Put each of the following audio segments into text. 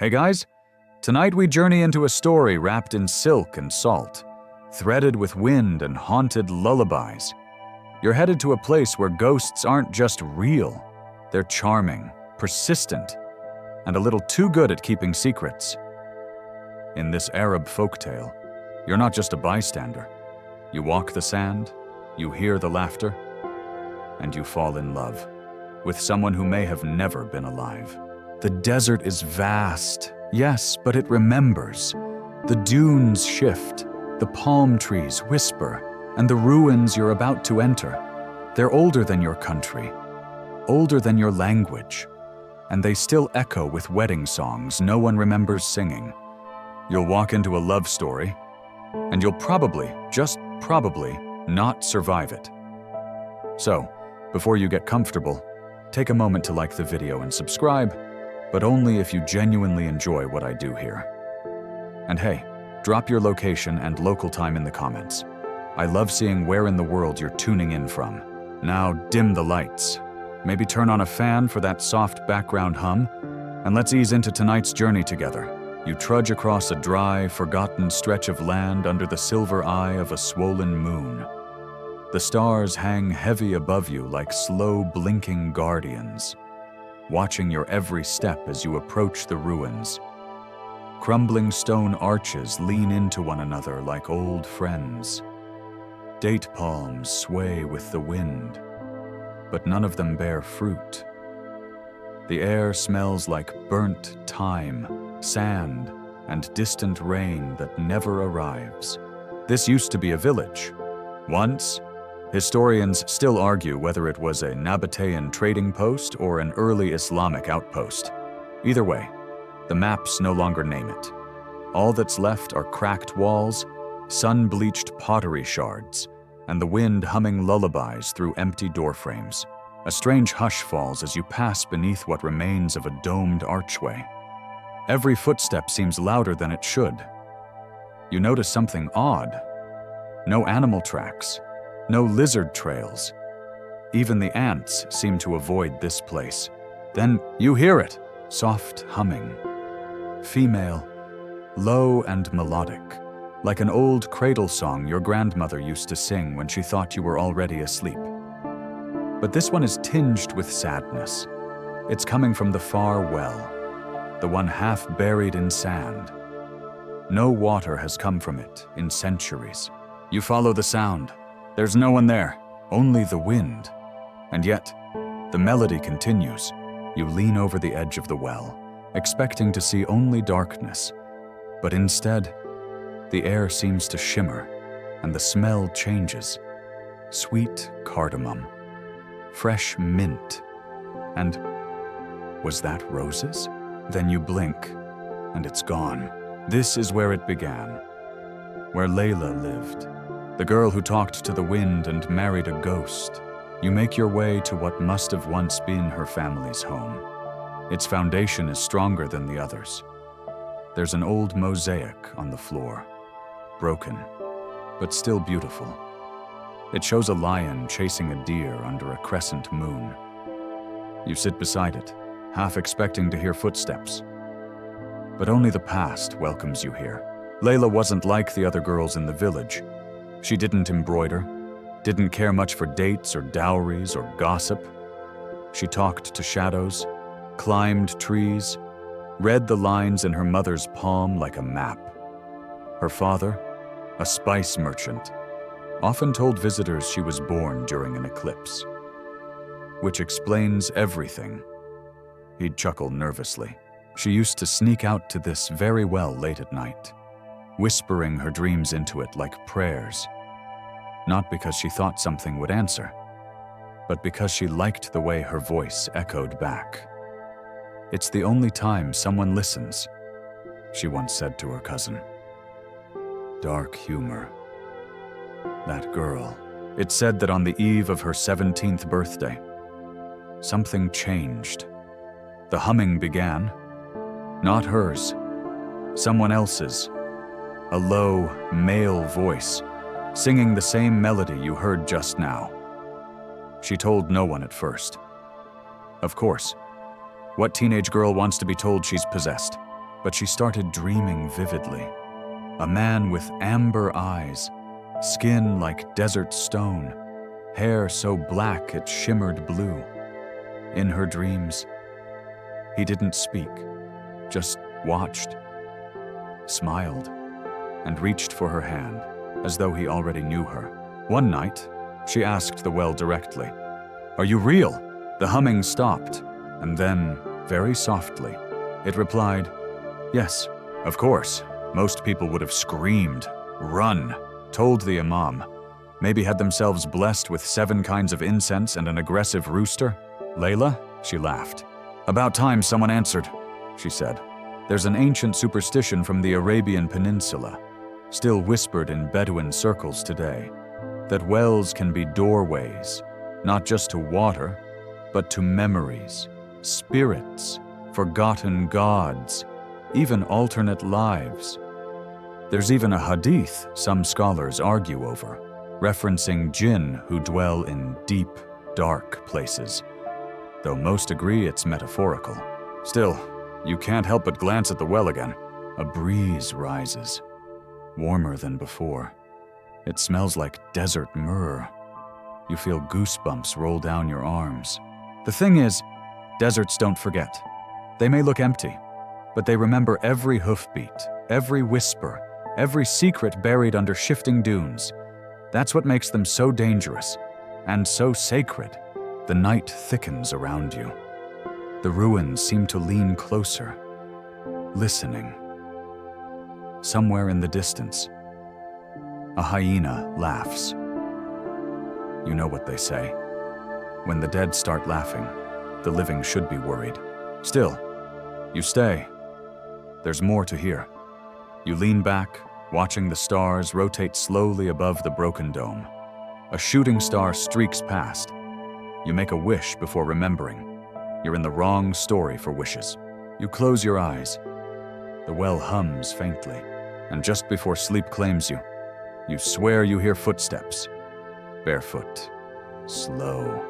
Hey guys, tonight we journey into a story wrapped in silk and salt, threaded with wind and haunted lullabies. You're headed to a place where ghosts aren't just real, they're charming, persistent, and a little too good at keeping secrets. In this Arab folktale, you're not just a bystander. You walk the sand, you hear the laughter, and you fall in love with someone who may have never been alive. The desert is vast, yes, but it remembers. The dunes shift, the palm trees whisper, and the ruins you're about to enter. They're older than your country, older than your language, and they still echo with wedding songs no one remembers singing. You'll walk into a love story, and you'll probably, just probably, not survive it. So, before you get comfortable, take a moment to like the video and subscribe, but only if you genuinely enjoy what I do here. And hey, drop your location and local time in the comments. I love seeing where in the world you're tuning in from. Now dim the lights. Maybe turn on a fan for that soft background hum, and let's ease into tonight's journey together. You trudge across a dry, forgotten stretch of land under the silver eye of a swollen moon. The stars hang heavy above you like slow blinking guardians, watching your every step as you approach the ruins. Crumbling stone arches lean into one another like old friends. Date palms sway with the wind, but none of them bear fruit. The air smells like burnt thyme, sand, and distant rain that never arrives. This used to be a village. Once, historians still argue whether it was a Nabatean trading post or an early Islamic outpost. Either way, the maps no longer name it. All that's left are cracked walls, sun-bleached pottery shards, and the wind humming lullabies through empty doorframes. A strange hush falls as you pass beneath what remains of a domed archway. Every footstep seems louder than it should. You notice something odd. No animal tracks. No lizard trails. Even the ants seem to avoid this place. Then you hear it, soft humming. Female, low and melodic, like an old cradle song your grandmother used to sing when she thought you were already asleep. But this one is tinged with sadness. It's coming from the far well, the one half buried in sand. No water has come from it in centuries. You follow the sound. There's no one there, only the wind. And yet, the melody continues. You lean over the edge of the well, expecting to see only darkness. But instead, the air seems to shimmer, and the smell changes. Sweet cardamom, fresh mint, and was that roses? Then you blink, and it's gone. This is where it began, where Layla lived. The girl who talked to the wind and married a ghost. You make your way to what must have once been her family's home. Its foundation is stronger than the others. There's an old mosaic on the floor, broken, but still beautiful. It shows a lion chasing a deer under a crescent moon. You sit beside it, half expecting to hear footsteps. But only the past welcomes you here. Layla wasn't like the other girls in the village. She didn't embroider, didn't care much for dates or dowries or gossip. She talked to shadows, climbed trees, read the lines in her mother's palm like a map. Her father, a spice merchant, often told visitors she was born during an eclipse. Which explains everything. He'd chuckle nervously. She used to sneak out to this very well late at night, whispering her dreams into it like prayers. Not because she thought something would answer, but because she liked the way her voice echoed back. It's the only time someone listens, she once said to her cousin. Dark humor. That girl. It said that on the eve of her 17th birthday, something changed. The humming began. Not hers, someone else's. A low, male voice, singing the same melody you heard just now. She told no one at first. Of course, what teenage girl wants to be told she's possessed? but she started dreaming vividly. A man with amber eyes, skin like desert stone, hair so black it shimmered blue. In her dreams, he didn't speak, just watched, smiled, and reached for her hand, as though he already knew her. One night, she asked the well directly, "Are you real?" The humming stopped, and then, very softly, it replied, "Yes, of course." Most people would have screamed, run, told the imam, maybe had themselves blessed with 7 kinds of incense and an aggressive rooster. "Layla?" She laughed. "About time someone answered," she said. There's an ancient superstition from the Arabian Peninsula, still whispered in Bedouin circles today, that wells can be doorways, not just to water, but to memories, spirits, forgotten gods, even alternate lives. There's even a hadith some scholars argue over, referencing jinn who dwell in deep, dark places, though most agree it's metaphorical. Still, you can't help but glance at the well again. A breeze rises, warmer than before. It smells like desert myrrh. You feel goosebumps roll down your arms. The thing is, deserts don't forget. They may look empty, but they remember every hoofbeat, every whisper, every secret buried under shifting dunes. That's what makes them so dangerous and so sacred. The night thickens around you. The ruins seem to lean closer, listening. Somewhere in the distance, a hyena laughs. You know what they say. When the dead start laughing, the living should be worried. Still, you stay. There's more to hear. You lean back, watching the stars rotate slowly above the broken dome. A shooting star streaks past. You make a wish before remembering. You're in the wrong story for wishes. You close your eyes. The well hums faintly, and just before sleep claims you, you swear you hear footsteps. Barefoot, slow,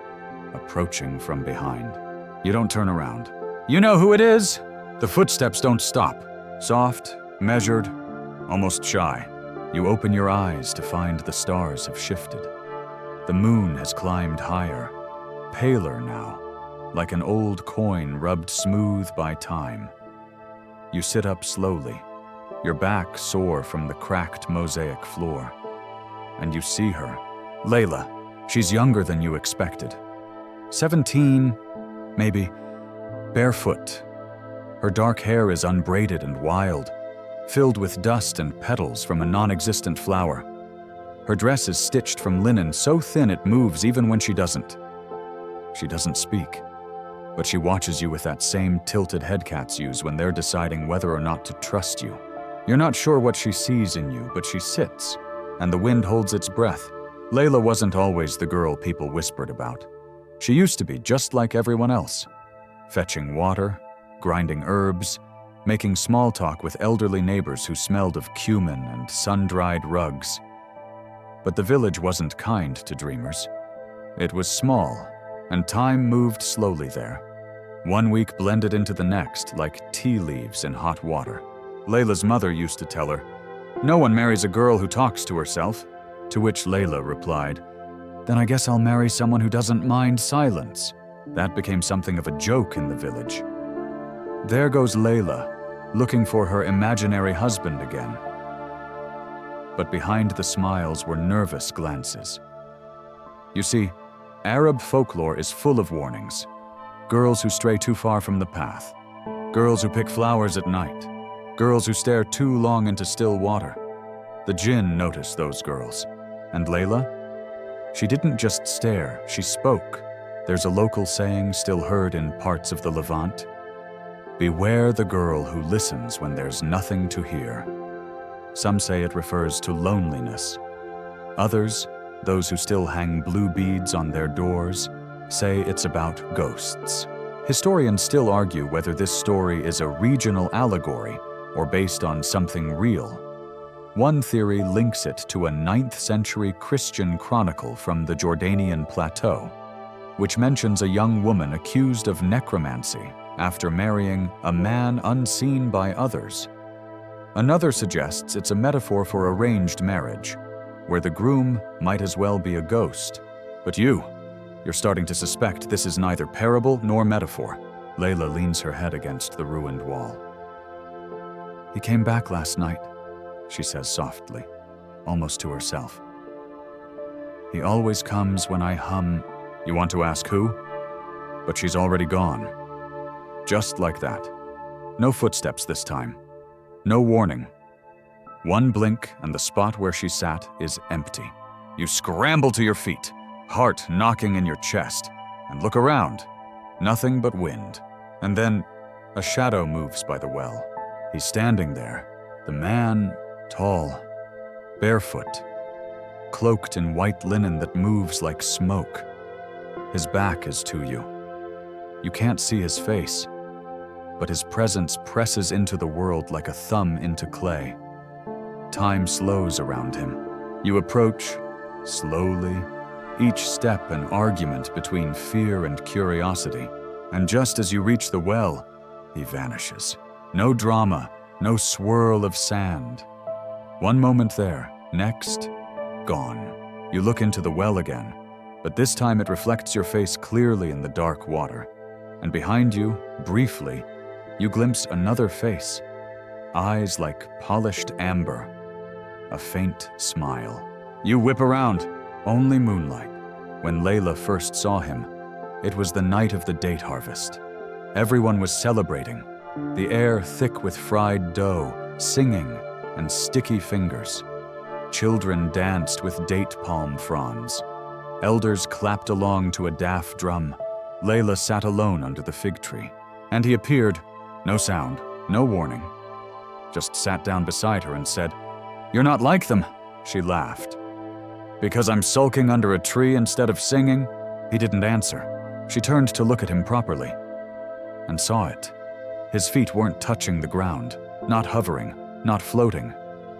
approaching from behind. You don't turn around. You know who it is! The footsteps don't stop. Soft, measured, almost shy. You open your eyes to find the stars have shifted. The moon has climbed higher, paler now, like an old coin rubbed smooth by time. You sit up slowly, your back sore from the cracked mosaic floor. And you see her, Layla. She's younger than you expected. 17, maybe, barefoot. Her dark hair is unbraided and wild, filled with dust and petals from a non-existent flower. Her dress is stitched from linen so thin it moves even when she doesn't. She doesn't speak, but she watches you with that same tilted head cats use when they're deciding whether or not to trust you. You're not sure what she sees in you, but she sits, and the wind holds its breath. Layla wasn't always the girl people whispered about. She used to be just like everyone else, fetching water, grinding herbs, making small talk with elderly neighbors who smelled of cumin and sun-dried rugs. But the village wasn't kind to dreamers. It was small, and time moved slowly there. One week blended into the next like tea leaves in hot water. Layla's mother used to tell her, "No one marries a girl who talks to herself," to which Layla replied, "Then I guess I'll marry someone who doesn't mind silence." That became something of a joke in the village. There goes Layla, looking for her imaginary husband again. But behind the smiles were nervous glances. You see, Arab folklore is full of warnings. Girls who stray too far from the path. Girls who pick flowers at night. Girls who stare too long into still water. The jinn noticed those girls. And Layla? She didn't just stare, she spoke. There's a local saying still heard in parts of the Levant. Beware the girl who listens when there's nothing to hear. Some say it refers to loneliness. Others, those who still hang blue beads on their doors, say it's about ghosts. Historians still argue whether this story is a regional allegory or based on something real. One theory links it to a 9th century Christian chronicle from the Jordanian plateau, which mentions a young woman accused of necromancy after marrying a man unseen by others. Another suggests it's a metaphor for arranged marriage, where the groom might as well be a ghost. But you're starting to suspect this is neither parable nor metaphor. Layla leans her head against the ruined wall. "He came back last night," she says softly, almost to herself. "He always comes when I hum." You want to ask who? But she's already gone. Just like that. No footsteps this time. No warning. One blink and the spot where she sat is empty. You scramble to your feet, heart knocking in your chest, and look around. Nothing but wind. And then a shadow moves by the well. He's standing there. The man, tall, barefoot, cloaked in white linen that moves like smoke. His back is to you. You can't see his face, but his presence presses into the world like a thumb into clay. Time slows around him. You approach, slowly, each step an argument between fear and curiosity. And just as you reach the well, he vanishes. No drama, no swirl of sand. One moment there, next, gone. You look into the well again, but this time it reflects your face clearly in the dark water. And behind you, briefly, you glimpse another face, eyes like polished amber, a faint smile. You whip around, only moonlight. When Layla first saw him, it was the night of the date harvest. Everyone was celebrating, the air thick with fried dough, singing, and sticky fingers. Children danced with date palm fronds. Elders clapped along to a daff drum. Layla sat alone under the fig tree, and he appeared, no sound, no warning. Just sat down beside her and said, "You're not like them," she laughed. "Because I'm sulking under a tree instead of singing?" He didn't answer. She turned to look at him properly, and saw it. His feet weren't touching the ground, not hovering, not floating,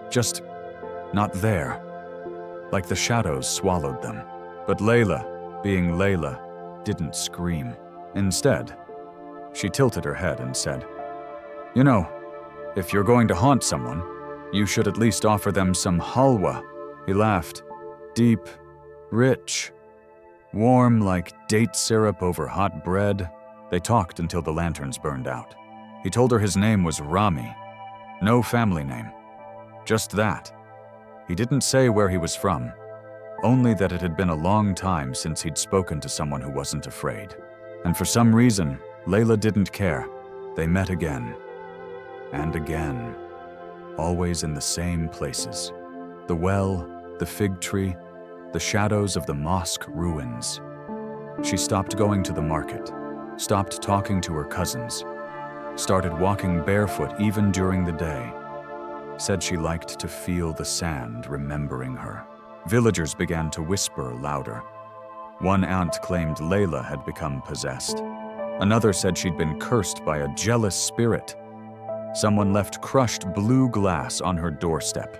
just not there, like the shadows swallowed them. But Layla, being Layla, didn't scream. Instead, she tilted her head and said, "You know, if you're going to haunt someone, you should at least offer them some halwa." He laughed, deep, rich, warm like date syrup over hot bread. They talked until the lanterns burned out. He told her his name was Rami, no family name, just that. He didn't say where he was from, only that it had been a long time since he'd spoken to someone who wasn't afraid. And for some reason, Layla didn't care. They met again, and again, always in the same places. The well, the fig tree, the shadows of the mosque ruins. She stopped going to the market, stopped talking to her cousins, started walking barefoot even during the day. Said she liked to feel the sand remembering her. Villagers began to whisper louder. One aunt claimed Layla had become possessed. Another said she'd been cursed by a jealous spirit. Someone left crushed blue glass on her doorstep,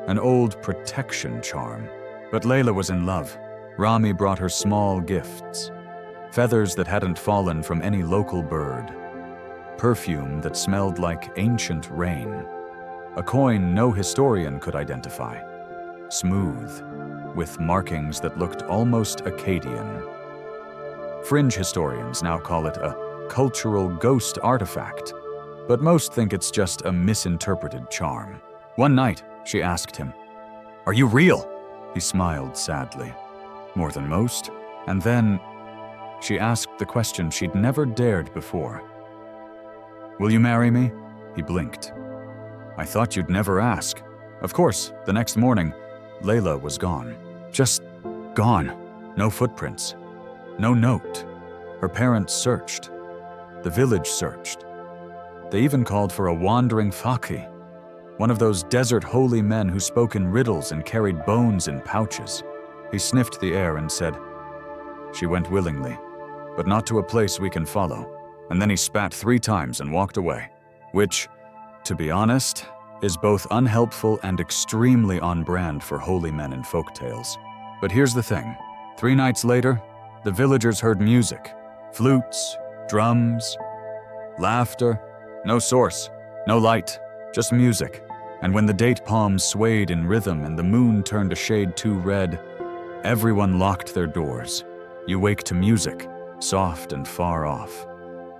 an old protection charm. But Layla was in love. Rami brought her small gifts, feathers that hadn't fallen from any local bird, perfume that smelled like ancient rain, a coin no historian could identify, smooth, with markings that looked almost Akkadian. Fringe historians now call it a cultural ghost artifact, but most think it's just a misinterpreted charm. One night, she asked him, "Are you real?" He smiled sadly, more than most, and then she asked the question she'd never dared before. "Will you marry me?" He blinked. "I thought you'd never ask." Of course, the next morning, Layla was gone. Just gone. No footprints. No note. Her parents searched. The village searched. They even called for a wandering faqih, one of those desert holy men who spoke in riddles and carried bones in pouches. He sniffed the air and said, "She went willingly, but not to a place we can follow." And then he spat 3 times and walked away, which, to be honest, is both unhelpful and extremely on brand for holy men in folktales. But here's the thing. 3 nights later, the villagers heard music, flutes, drums, Laughter, no source, no light, just music. And when the date palms swayed in rhythm and the moon turned a shade too red, everyone locked their doors. You wake to music, soft and far off,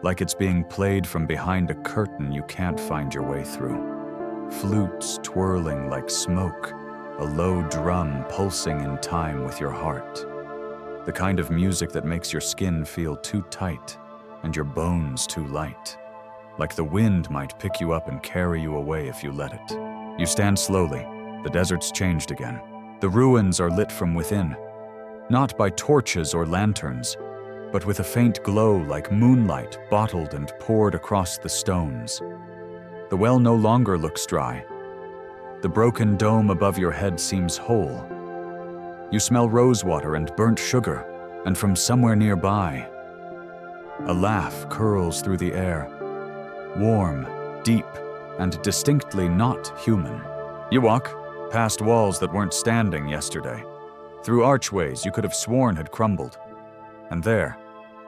like it's being played from behind a curtain you can't find your way through. Flutes twirling like smoke, a low drum pulsing in time with your heart. The kind of music that makes your skin feel too tight and your bones too light. Like the wind might pick you up and carry you away if you let it. You stand slowly. The desert's changed again. The ruins are lit from within, not by torches or lanterns, but with a faint glow like moonlight bottled and poured across the stones. The well no longer looks dry. The broken dome above your head seems whole. You smell rosewater and burnt sugar, and from somewhere nearby, a laugh curls through the air, warm, deep, and distinctly not human. You walk past walls that weren't standing yesterday, through archways you could have sworn had crumbled. And there,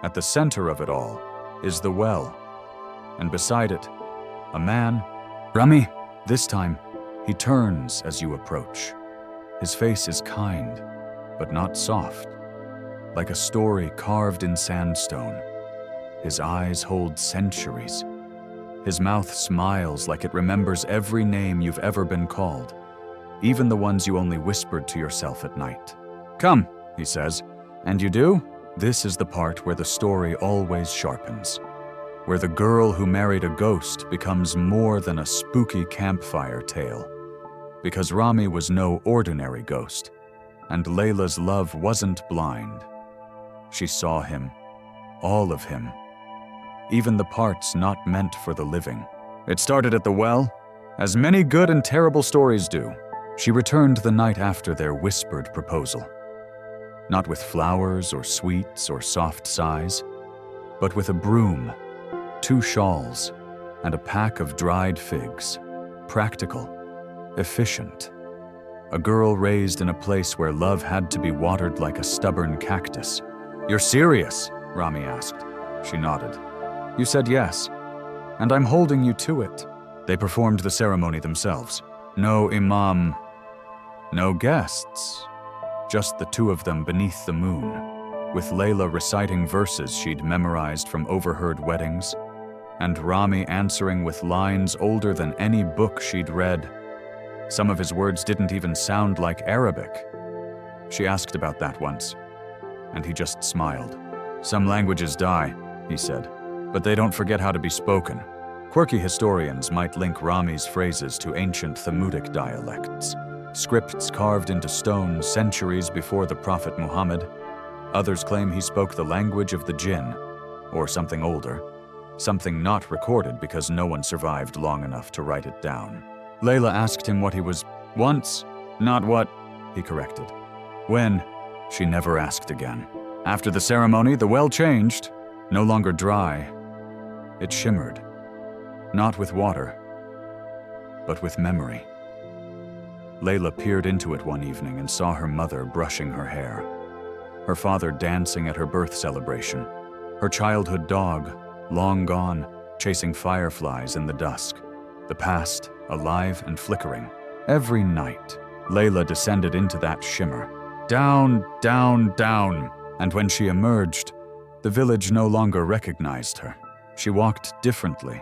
at the center of it all, is the well. And beside it, a man. Rami, this time, he turns as you approach. His face is kind, but not soft, like a story carved in sandstone. His eyes hold centuries. His mouth smiles like it remembers every name you've ever been called, even the ones you only whispered to yourself at night. Come, he says, and you do? This is the part where the story always sharpens, where the girl who married a ghost becomes more than a spooky campfire tale. Because Rami was no ordinary ghost, and Layla's love wasn't blind. She saw him, all of him, even the parts not meant for the living. It started at the well, as many good and terrible stories do. She returned the night after their whispered proposal. Not with flowers or sweets or soft sighs, but with a broom, 2 shawls, and a pack of dried figs. Practical, efficient. A girl raised in a place where love had to be watered like a stubborn cactus. You're serious? Rami asked. She nodded. You said yes, and I'm holding you to it. They performed the ceremony themselves. No imam, no guests. Just the 2 of them beneath the moon, with Layla reciting verses she'd memorized from overheard weddings, and Rami answering with lines older than any book she'd read. Some of his words didn't even sound like Arabic. She asked about that once, and he just smiled. Some languages die, he said, but they don't forget how to be spoken. Quirky historians might link Rami's phrases to ancient Thamudic dialects, scripts carved into stone centuries before the Prophet Muhammad. Others claim he spoke the language of the jinn, or something older, something not recorded because no one survived long enough to write it down. Layla asked him what he was once, not what, he corrected. When, she never asked again. After the ceremony, the well changed, no longer dry. It shimmered, not with water, but with memory. Layla peered into it one evening and saw her mother brushing her hair, her father dancing at her birth celebration, her childhood dog, long gone, chasing fireflies in the dusk, the past alive and flickering. Every night, Layla descended into that shimmer, down, down, down, and when she emerged, the village no longer recognized her. She walked differently,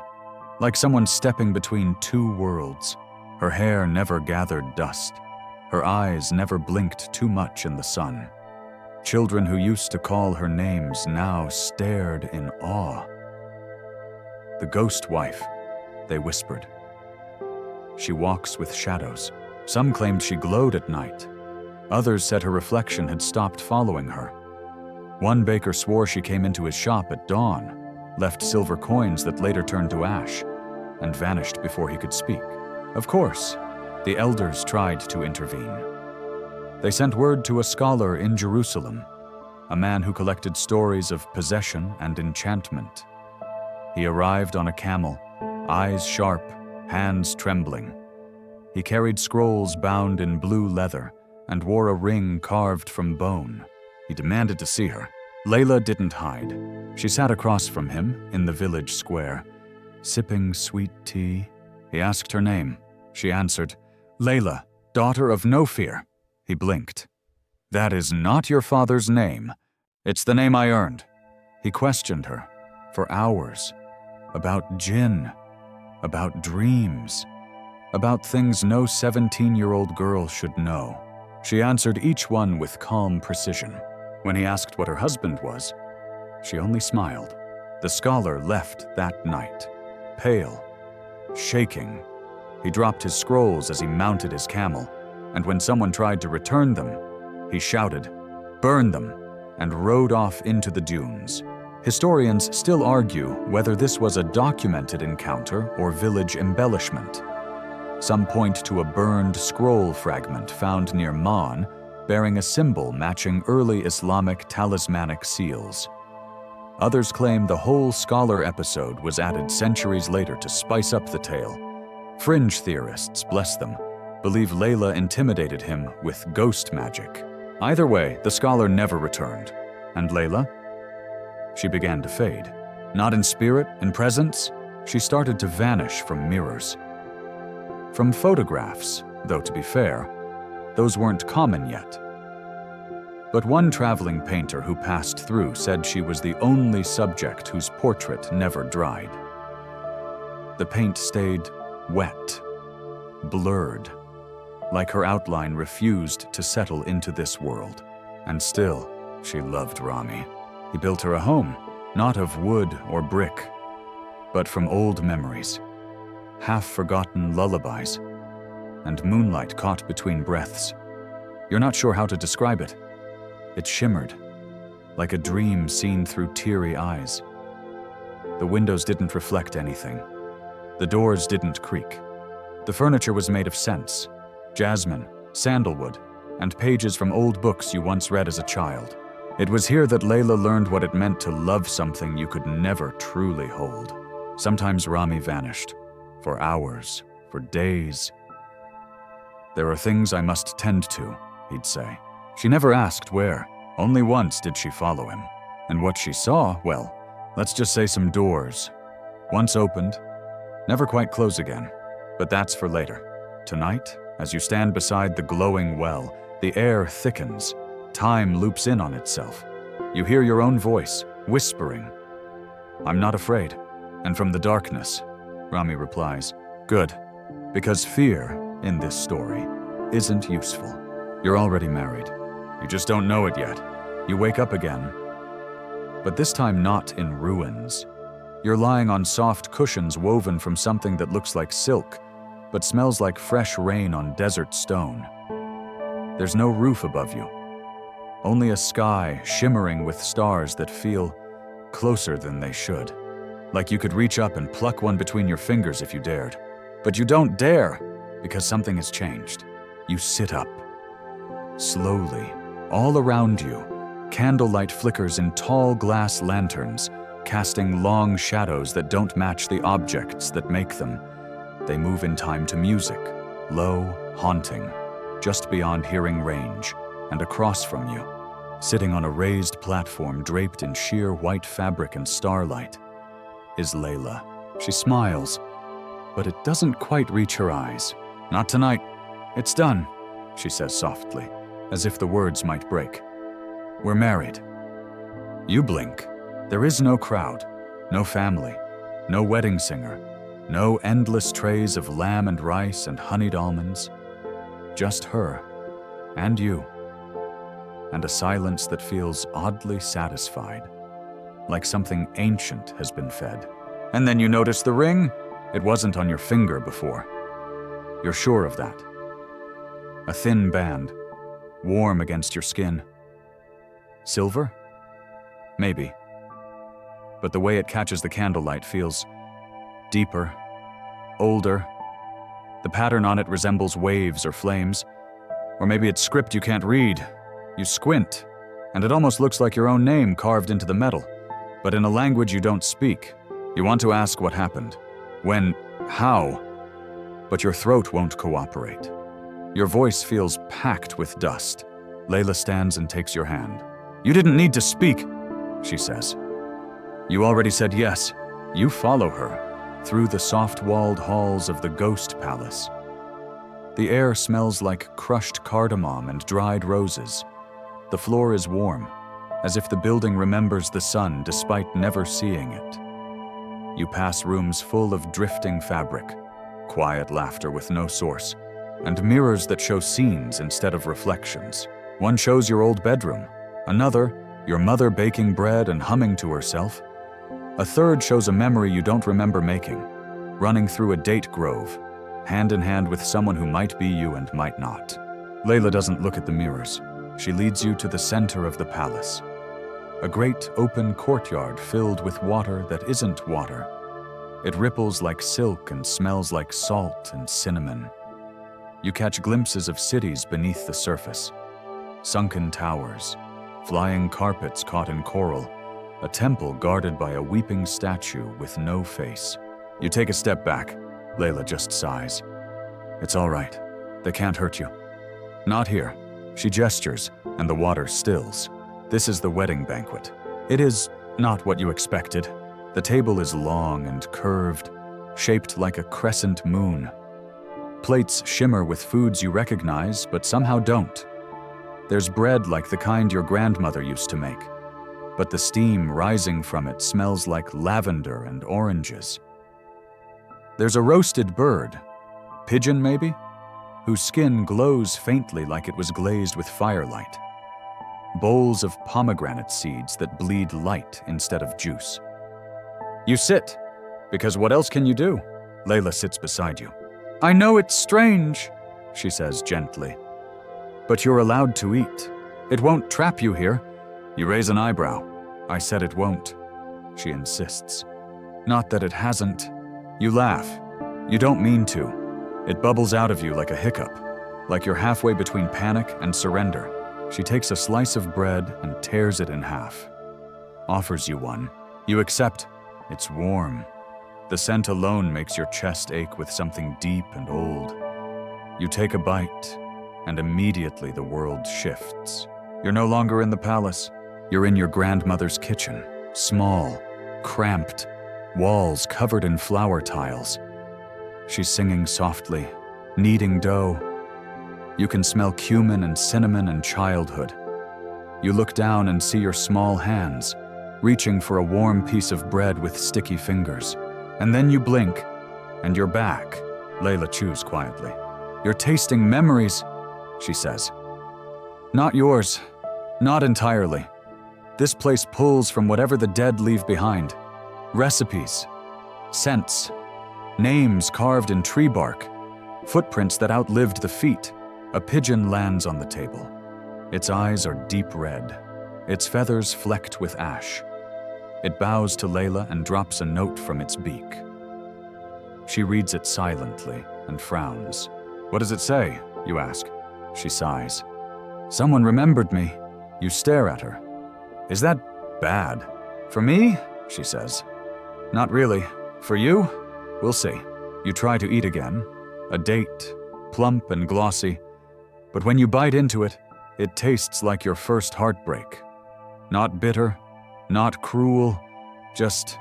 like someone stepping between 2 worlds. Her hair never gathered dust. Her eyes never blinked too much in the sun. Children who used to call her names now stared in awe. The ghost wife, they whispered. She walks with shadows. Some claimed she glowed at night. Others said her reflection had stopped following her. One baker swore she came into his shop at dawn, left silver coins that later turned to ash, and vanished before he could speak. Of course, the elders tried to intervene. They sent word to a scholar in Jerusalem, a man who collected stories of possession and enchantment. He arrived on a camel, eyes sharp, hands trembling. He carried scrolls bound in blue leather and wore a ring carved from bone. He demanded to see her. Layla didn't hide. She sat across from him in the village square, Sipping sweet tea, he asked her name. She answered, "Layla, daughter of No Fear." He blinked. "That is not your father's name. It's the name I earned." He questioned her for hours about jinn, about dreams, about things no 17-year-old girl should know. She answered each one with calm precision. When he asked what her husband was, she only smiled. The scholar left that night, pale, shaking. He dropped his scrolls as he mounted his camel, and when someone tried to return them, he shouted, "Burn them," and rode off into the dunes. Historians still argue whether this was a documented encounter or village embellishment. Some point to a burned scroll fragment found near Man, bearing a symbol matching early Islamic talismanic seals. Others claim the whole scholar episode was added centuries later to spice up the tale. Fringe theorists, bless them, believe Layla intimidated him with ghost magic. Either way, the scholar never returned. And Layla? She began to fade. Not in spirit, in presence, she started to vanish from mirrors. From photographs, though to be fair, those weren't common yet. But one traveling painter who passed through said she was the only subject whose portrait never dried. The paint stayed wet, blurred, like her outline refused to settle into this world. And still, she loved Rami. He built her a home, not of wood or brick, but from old memories, half-forgotten lullabies, and moonlight caught between breaths. You're not sure how to describe it. It shimmered, like a dream seen through teary eyes. The windows didn't reflect anything. The doors didn't creak. The furniture was made of scents, jasmine, sandalwood, and pages from old books you once read as a child. It was here that Layla learned what it meant to love something you could never truly hold. Sometimes Rami vanished, for hours, for days. "There are things I must tend to," he'd say. She never asked where. Only once did she follow him. And what she saw, well, let's just say some doors. Once opened, never quite close again. But that's for later. Tonight, as you stand beside the glowing well, the air thickens. Time loops in on itself. You hear your own voice, whispering. "I'm not afraid." And from the darkness, Rami replies, "Good, because fear, in this story, isn't useful. You're already married. You just don't know it yet. You wake up again, but this time not in ruins. You're lying on soft cushions woven from something that looks like silk, but smells like fresh rain on desert stone. There's no roof above you. Only a sky shimmering with stars that feel closer than they should. Like you could reach up and pluck one between your fingers if you dared. But you don't dare, because something has changed. You sit up. Slowly, all around you, candlelight flickers in tall glass lanterns, casting long shadows that don't match the objects that make them. They move in time to music, low, haunting, just beyond hearing range, and across from you, sitting on a raised platform draped in sheer white fabric and starlight, is Layla. She smiles, but it doesn't quite reach her eyes. "Not tonight. It's done," she says softly, as if the words might break. "We're married." You blink. There is no crowd, no family, no wedding singer, no endless trays of lamb and rice and honeyed almonds. Just her, and you, and a silence that feels oddly satisfied, like something ancient has been fed. And then you notice the ring. It wasn't on your finger before. You're sure of that. A thin band, warm against your skin. Silver? Maybe. But the way it catches the candlelight feels deeper, older. The pattern on it resembles waves or flames. Or maybe it's script you can't read. You squint, and it almost looks like your own name carved into the metal, but in a language you don't speak. You want to ask what happened, when, how, but your throat won't cooperate. Your voice feels packed with dust. Layla stands and takes your hand. "You didn't need to speak," she says. "You already said yes." You follow her, through the soft-walled halls of the ghost palace. The air smells like crushed cardamom and dried roses. The floor is warm, as if the building remembers the sun despite never seeing it. You pass rooms full of drifting fabric, quiet laughter with no source, and mirrors that show scenes instead of reflections. One shows your old bedroom, another, your mother baking bread and humming to herself. A third shows a memory you don't remember making, running through a date grove, hand in hand with someone who might be you and might not. Layla doesn't look at the mirrors. She leads you to the center of the palace. A great open courtyard filled with water that isn't water. It ripples like silk and smells like salt and cinnamon. You catch glimpses of cities beneath the surface. Sunken towers, flying carpets caught in coral, a temple guarded by a weeping statue with no face. You take a step back. Layla just sighs. It's all right. They can't hurt you. Not here. She gestures, and the water stills. This is the wedding banquet. It is not what you expected. The table is long and curved, shaped like a crescent moon. Plates shimmer with foods you recognize, but somehow don't. There's bread like the kind your grandmother used to make, but the steam rising from it smells like lavender and oranges. There's a roasted bird, pigeon maybe, whose skin glows faintly like it was glazed with firelight. Bowls of pomegranate seeds that bleed light instead of juice. You sit, because what else can you do? Layla sits beside you. I know it's strange, she says gently, but you're allowed to eat. It won't trap you here. You raise an eyebrow. I said it won't, she insists. Not that it hasn't. You laugh. You don't mean to. It bubbles out of you like a hiccup, like you're halfway between panic and surrender. She takes a slice of bread and tears it in half. Offers you one. You accept. It's warm. The scent alone makes your chest ache with something deep and old. You take a bite, and immediately the world shifts. You're no longer in the palace. You're in your grandmother's kitchen. Small, cramped, walls covered in flower tiles. She's singing softly, kneading dough. You can smell cumin and cinnamon and childhood. You look down and see your small hands, reaching for a warm piece of bread with sticky fingers. And then you blink, and you're back. Layla chews quietly. You're tasting memories, she says. Not yours, not entirely. This place pulls from whatever the dead leave behind. Recipes, scents, names carved in tree bark, footprints that outlived the feet. A pigeon lands on the table. Its eyes are deep red, its feathers flecked with ash. It bows to Layla and drops a note from its beak. She reads it silently and frowns. What does it say? You ask. She sighs. Someone remembered me. You stare at her. Is that bad? For me? She says. Not really. For you? We'll see. You try to eat again. A date, plump and glossy. But when you bite into it, it tastes like your first heartbreak. Not bitter, not cruel, just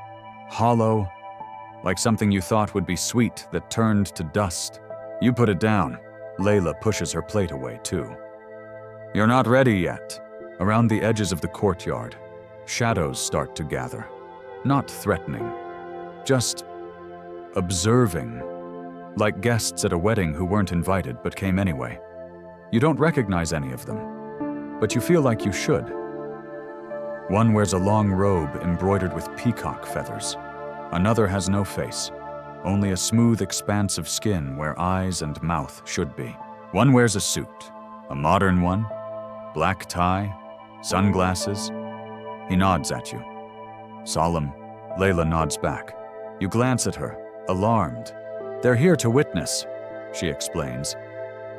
hollow, like something you thought would be sweet that turned to dust. You put it down. Layla pushes her plate away too. You're not ready yet. Around the edges of the courtyard, shadows start to gather. Not threatening, just observing, like guests at a wedding who weren't invited but came anyway. You don't recognize any of them, but you feel like you should. One wears a long robe embroidered with peacock feathers. Another has no face, only a smooth expanse of skin where eyes and mouth should be. One wears a suit, a modern one, black tie, sunglasses. He nods at you. Solemn. Layla nods back. You glance at her, alarmed. They're here to witness, she explains.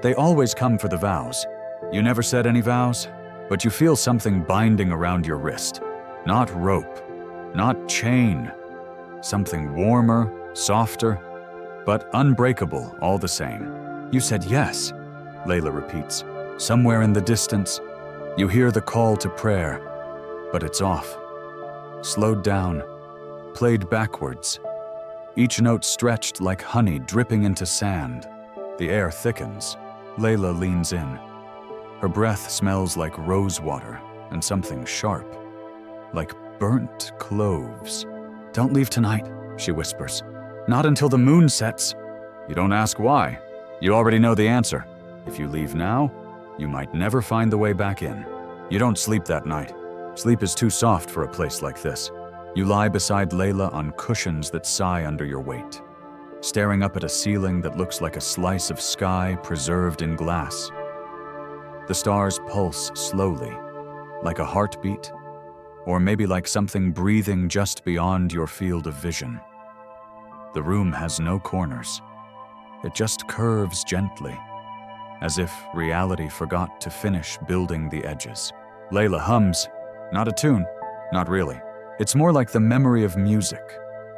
They always come for the vows. You never said any vows, but you feel something binding around your wrist. Not rope, not chain. Something warmer, softer, but unbreakable all the same. You said yes, Layla repeats. Somewhere in the distance, you hear the call to prayer, but it's off. Slowed down, played backwards. each note stretched like honey dripping into sand. The air thickens. Layla leans in. Her breath smells like rose water and something sharp, like burnt cloves. "Don't leave tonight," she whispers. "Not until the moon sets." You don't ask why. You already know the answer. If you leave now, you might never find the way back in. You don't sleep that night. Sleep is too soft for a place like this. You lie beside Layla on cushions that sigh under your weight, staring up at a ceiling that looks like a slice of sky preserved in glass. The stars pulse slowly, like a heartbeat, or maybe like something breathing just beyond your field of vision. The room has no corners. It just curves gently, as if reality forgot to finish building the edges. Layla hums. Not a tune, not really. It's more like the memory of music,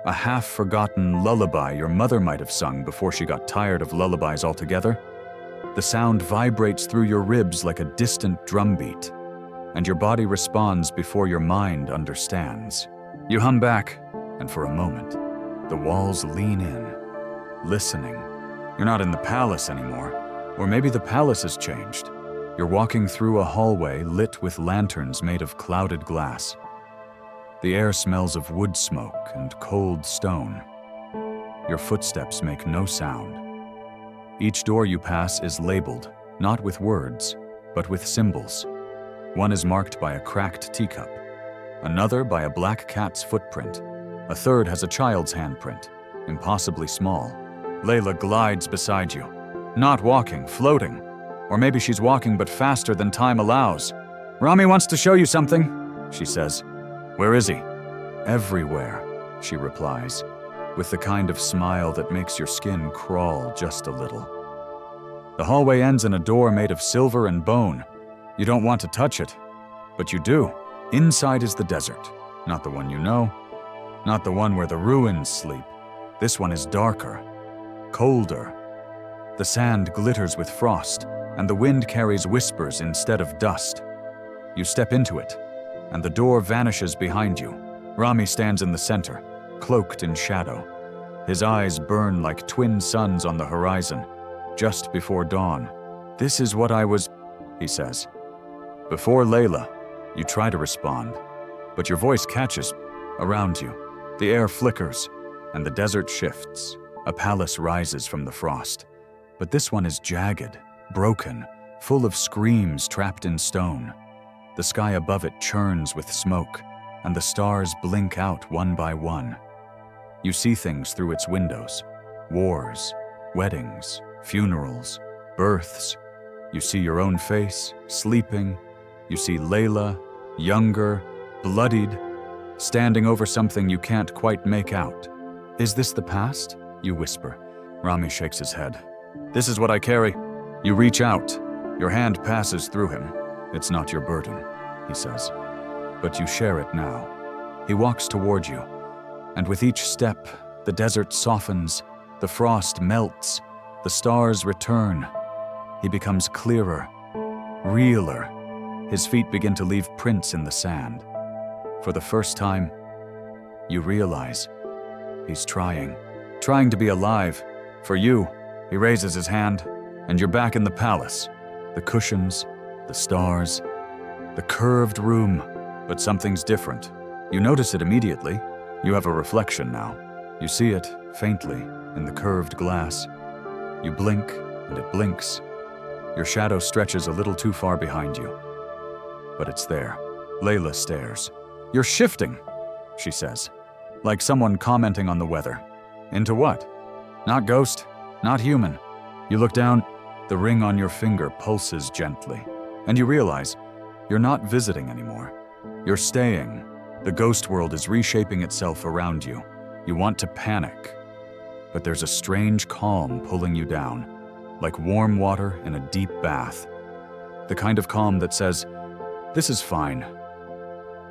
a half-forgotten lullaby your mother might have sung before she got tired of lullabies altogether. The sound vibrates through your ribs like a distant drumbeat, and your body responds before your mind understands. You hum back, and for a moment, the walls lean in, listening. You're not in the palace anymore, or maybe the palace has changed. You're walking through a hallway lit with lanterns made of clouded glass. The air smells of wood smoke and cold stone. Your footsteps make no sound. Each door you pass is labeled, not with words, but with symbols. One is marked by a cracked teacup, another by a black cat's footprint, a third has a child's handprint, impossibly small. Layla glides beside you, not walking, floating. Or maybe she's walking but faster than time allows. "Rami wants to show you something," she says. "Where is he?" "Everywhere," she replies, with the kind of smile that makes your skin crawl just a little. The hallway ends in a door made of silver and bone. You don't want to touch it, but you do. Inside is the desert, not the one you know, not the one where the ruins sleep. This one is darker, colder. The sand glitters with frost, and the wind carries whispers instead of dust. You step into it, and the door vanishes behind you. Rami stands in the center, cloaked in shadow. His eyes burn like twin suns on the horizon, just before dawn. "This is what I was," he says. Before Layla, you try to respond, but your voice catches around you. The air flickers, and the desert shifts. A palace rises from the frost, but this one is jagged, broken, full of screams trapped in stone. The sky above it churns with smoke, and the stars blink out one by one. You see things through its windows: wars, weddings, funerals, births. You see your own face, sleeping. You see Layla, younger, bloodied, standing over something you can't quite make out. "Is this the past?" you whisper. Rami shakes his head. "This is what I carry." You reach out. Your hand passes through him. "It's not your burden," he says, "but you share it now." He walks toward you, and with each step, the desert softens, the frost melts, the stars return. He becomes clearer, realer. His feet begin to leave prints in the sand. For the first time, you realize he's trying to be alive. For you, he raises his hand, and you're back in the palace. The cushions, the stars, the curved room, but something's different. You notice it immediately. You have a reflection now. You see it, faintly, in the curved glass. You blink, and it blinks. Your shadow stretches a little too far behind you. But it's there. Layla stares. "You're shifting," she says, like someone commenting on the weather. "Into what?" "Not ghost, not human." You look down. The ring on your finger pulses gently, and you realize you're not visiting anymore. You're staying. The ghost world is reshaping itself around you. You want to panic, but there's a strange calm pulling you down, like warm water in a deep bath. The kind of calm that says, "This is fine."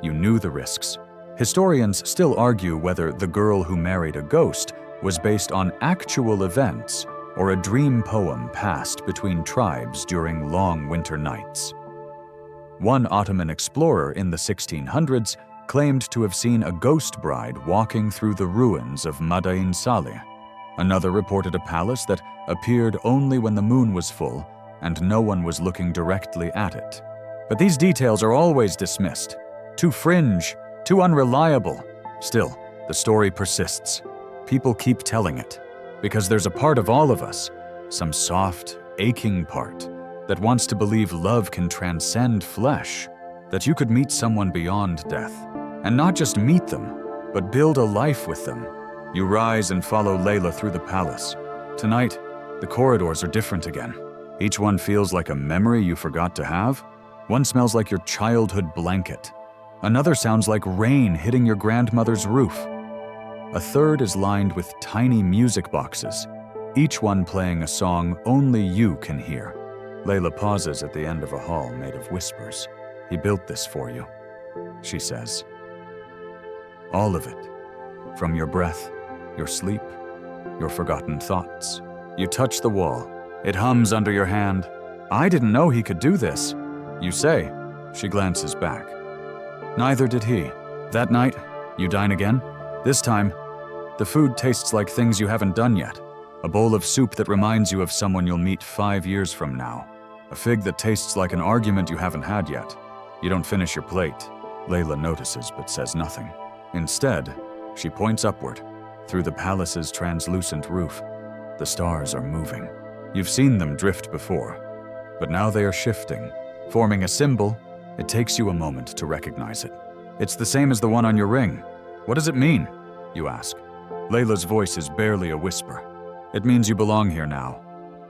You knew the risks. Historians still argue whether The Girl Who Married a Ghost was based on actual events or a dream poem passed between tribes during long winter nights. One Ottoman explorer in the 1600s claimed to have seen a ghost bride walking through the ruins of Madain Saleh. Another reported a palace that appeared only when the moon was full and no one was looking directly at it. But these details are always dismissed. Too fringe, too unreliable. Still, the story persists. People keep telling it, because there's a part of all of us, some soft, aching part, that wants to believe love can transcend flesh, that you could meet someone beyond death, and not just meet them, but build a life with them. You rise and follow Layla through the palace. Tonight, the corridors are different again. Each one feels like a memory you forgot to have. One smells like your childhood blanket. Another sounds like rain hitting your grandmother's roof. A third is lined with tiny music boxes, each one playing a song only you can hear. Layla pauses at the end of a hall made of whispers. "He built this for you," she says. All of it. From your breath, your sleep, your forgotten thoughts. You touch the wall. It hums under your hand. "I didn't know he could do this," you say. She glances back. Neither did he. That night, you dine again. This time, the food tastes like things you haven't done yet. A bowl of soup that reminds you of someone you'll meet 5 years from now. A fig that tastes like an argument you haven't had yet. You don't finish your plate. Layla notices but says nothing. Instead, she points upward, through the palace's translucent roof. The stars are moving. You've seen them drift before, but now they are shifting, forming a symbol. It takes you a moment to recognize it. It's the same as the one on your ring. "What does it mean?" you ask. Layla's voice is barely a whisper. "It means you belong here now.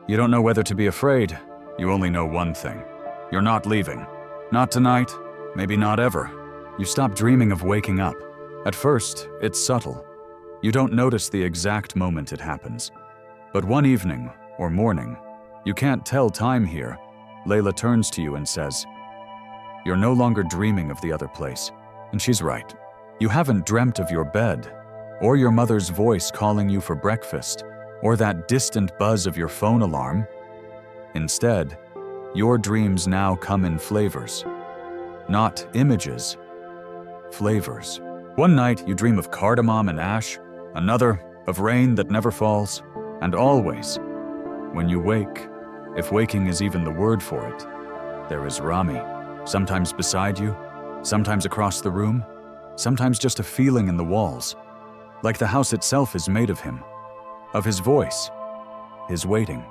You don't know whether to be afraid. You only know one thing. You're not leaving. Not tonight, maybe not ever." You stop dreaming of waking up. At first, it's subtle. You don't notice the exact moment it happens. But one evening, or morning, you can't tell time here, Layla turns to you and says, "You're no longer dreaming of the other place." And she's right. You haven't dreamt of your bed, or your mother's voice calling you for breakfast, or that distant buzz of your phone alarm. Instead, your dreams now come in flavors. Not images, flavors. One night you dream of cardamom and ash, another of rain that never falls, and always, when you wake, if waking is even the word for it, there is Rami, sometimes beside you, sometimes across the room, sometimes just a feeling in the walls, like the house itself is made of him, of his voice, his waiting.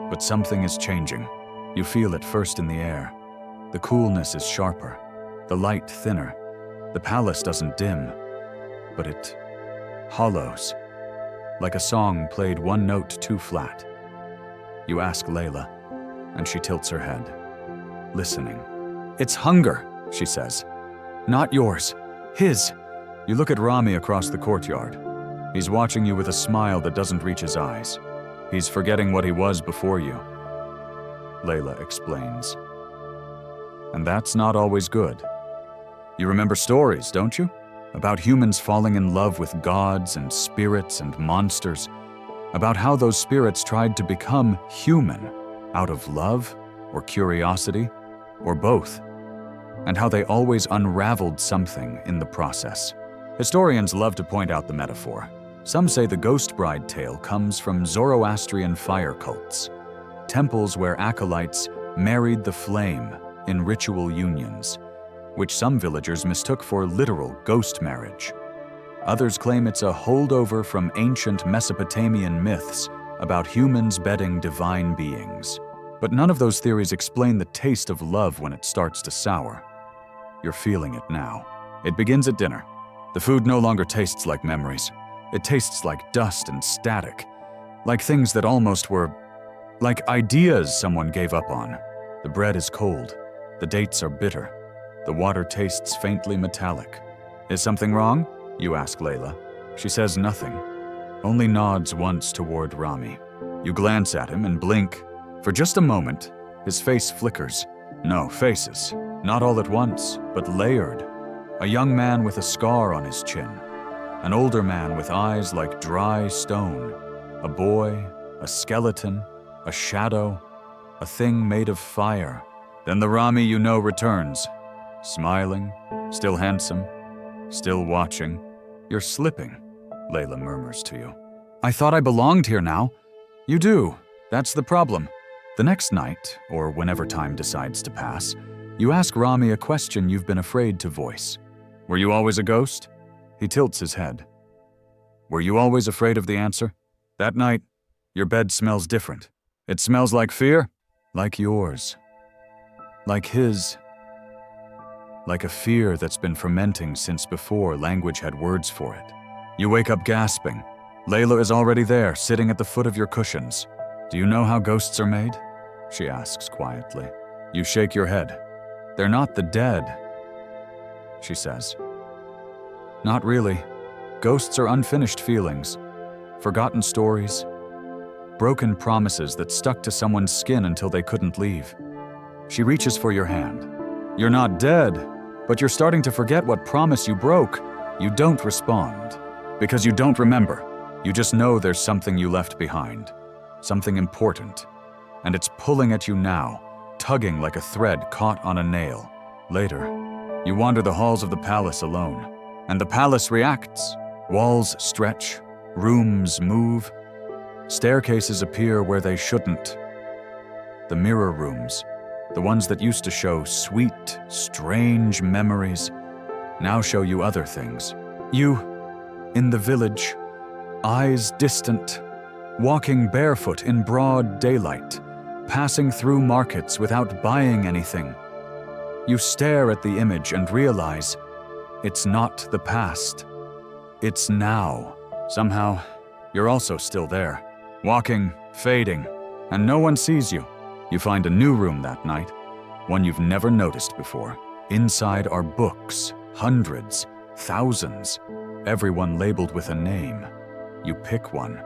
But something is changing. You feel it first in the air. The coolness is sharper, the light thinner. The palace doesn't dim, but it hollows, like a song played one note too flat. You ask Layla, and she tilts her head, listening. "It's hunger," she says. "Not yours, his." You look at Rami across the courtyard. He's watching you with a smile that doesn't reach his eyes. He's forgetting what he was before you. Layla explains. And that's not always good. You remember stories, don't you? About humans falling in love with gods and spirits and monsters. About how those spirits tried to become human out of love or curiosity or both. And how they always unraveled something in the process. Historians love to point out the metaphor. Some say the ghost bride tale comes from Zoroastrian fire cults, temples where acolytes married the flame in ritual unions, which some villagers mistook for literal ghost marriage. Others claim it's a holdover from ancient Mesopotamian myths about humans bedding divine beings. But none of those theories explain the taste of love when it starts to sour. You're feeling it now. It begins at dinner. The food no longer tastes like memories. It tastes like dust and static, like things that almost were like ideas someone gave up on. The bread is cold. The dates are bitter. The water tastes faintly metallic. Is something wrong? You ask Layla. She says nothing, only nods once toward Rami. You glance at him and blink. For just a moment, his face flickers. No, faces. Not all at once, but layered. A young man with a scar on his chin. An older man with eyes like dry stone. A boy, a skeleton, a shadow, a thing made of fire. Then the Rami you know returns, smiling, still handsome, Still watching. You're slipping, Layla murmurs to you. I thought I belonged here now. You do. That's the problem. The next night, or whenever time decides to pass, you ask Rami a question you've been afraid to voice. Were you always a ghost? He tilts his head. Were you always afraid of the answer? That night, your bed smells different. It smells like fear, like yours. Like his. Like a fear that's been fermenting since before language had words for it. You wake up gasping. Layla is already there, sitting at the foot of your cushions. Do you know how ghosts are made? She asks quietly. You shake your head. They're not the dead, she says. Not really. Ghosts are unfinished feelings, forgotten stories, broken promises that stuck to someone's skin until they couldn't leave. She reaches for your hand. You're not dead, but you're starting to forget what promise you broke. You don't respond, because you don't remember. You just know there's something you left behind, something important, and it's pulling at you now, tugging like a thread caught on a nail. Later, you wander the halls of the palace alone, and the palace reacts. Walls stretch, rooms move, staircases appear where they shouldn't. The mirror rooms, the ones that used to show sweet, strange memories, now show you other things. You, in the village, eyes distant, walking barefoot in broad daylight, passing through markets without buying anything. You stare at the image and realize it's not the past. It's now. Somehow, you're also still there, walking, fading, and no one sees you. You find a new room that night, one you've never noticed before. Inside are books, hundreds, thousands, everyone labeled with a name. You pick one.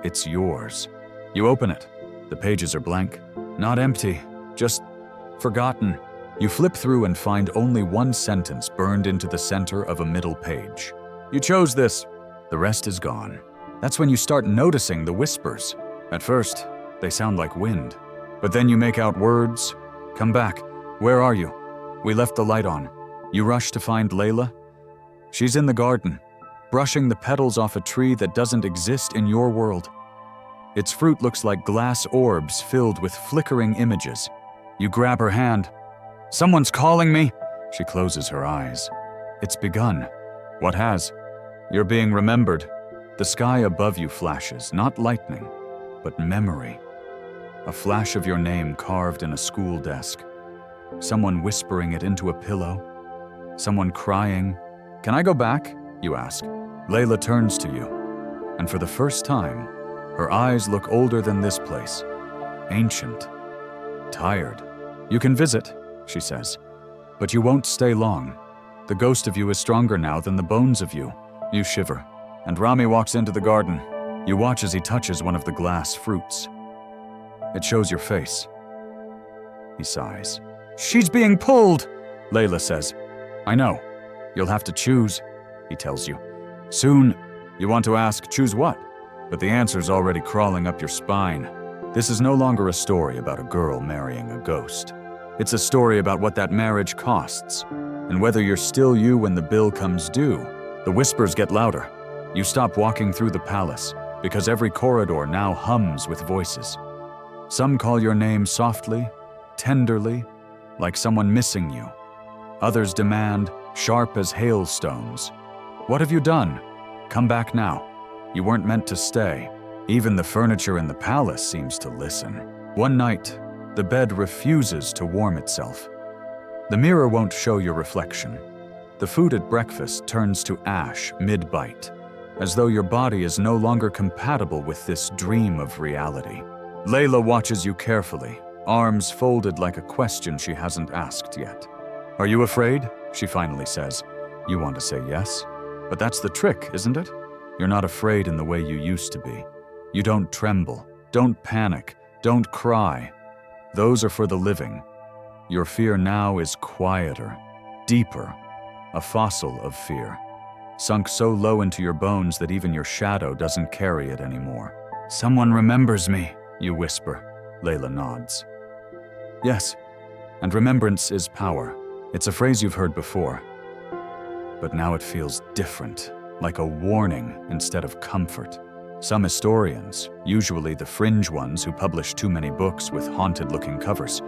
It's yours. You open it. The pages are blank. Not empty, just forgotten. You flip through and find only one sentence burned into the center of a middle page. You chose this. The rest is gone. That's when you start noticing the whispers. At first, they sound like wind. But then you make out words. Come back. Where are you? We left the light on. You rush to find Layla. She's in the garden, brushing the petals off a tree that doesn't exist in your world. Its fruit looks like glass orbs filled with flickering images. You grab her hand. Someone's calling me. She closes her eyes. It's begun. What has? You're being remembered. The sky above you flashes, not lightning, but memory. A flash of your name carved in a school desk. Someone whispering it into a pillow. Someone crying. Can I go back? You ask. Layla turns to you, and for the first time, her eyes look older than this place. Ancient. Tired. You can visit, she says, but you won't stay long. The ghost of you is stronger now than the bones of you. You shiver, and Rami walks into the garden. You watch as he touches one of the glass fruits. It shows your face. He sighs. She's being pulled, Layla says. I know. You'll have to choose, he tells you. Soon, you want to ask, choose what? But the answer's already crawling up your spine. This is no longer a story about a girl marrying a ghost. It's a story about what that marriage costs, and whether you're still you when the bill comes due. The whispers get louder. You stop walking through the palace, because every corridor now hums with voices. Some call your name softly, tenderly, like someone missing you. Others demand, sharp as hailstones. What have you done? Come back now. You weren't meant to stay. Even the furniture in the palace seems to listen. One night, the bed refuses to warm itself. The mirror won't show your reflection. The food at breakfast turns to ash mid-bite, as though your body is no longer compatible with this dream of reality. Layla watches you carefully, arms folded like a question she hasn't asked yet. Are you afraid? She finally says. You want to say yes? But that's the trick, isn't it? You're not afraid in the way you used to be. You don't tremble, don't panic, don't cry. Those are for the living. Your fear now is quieter, deeper, a fossil of fear, sunk so low into your bones that even your shadow doesn't carry it anymore. Someone remembers me, you whisper. Layla nods. Yes, and remembrance is power. It's a phrase you've heard before. but now it feels different, like a warning instead of comfort. Some historians, usually the fringe ones who publish too many books with haunted-looking covers,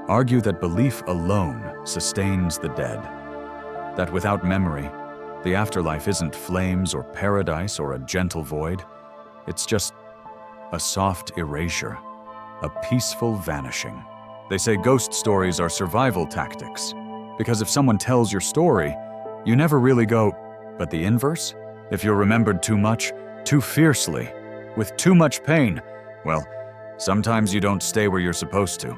argue that belief alone sustains the dead. That without memory, the afterlife isn't flames or paradise or a gentle void. It's just a soft erasure, a peaceful vanishing. They say ghost stories are survival tactics, because if someone tells your story, you never really go, but the inverse? If you're remembered too much, too fiercely, with too much pain, well, sometimes you don't stay where you're supposed to.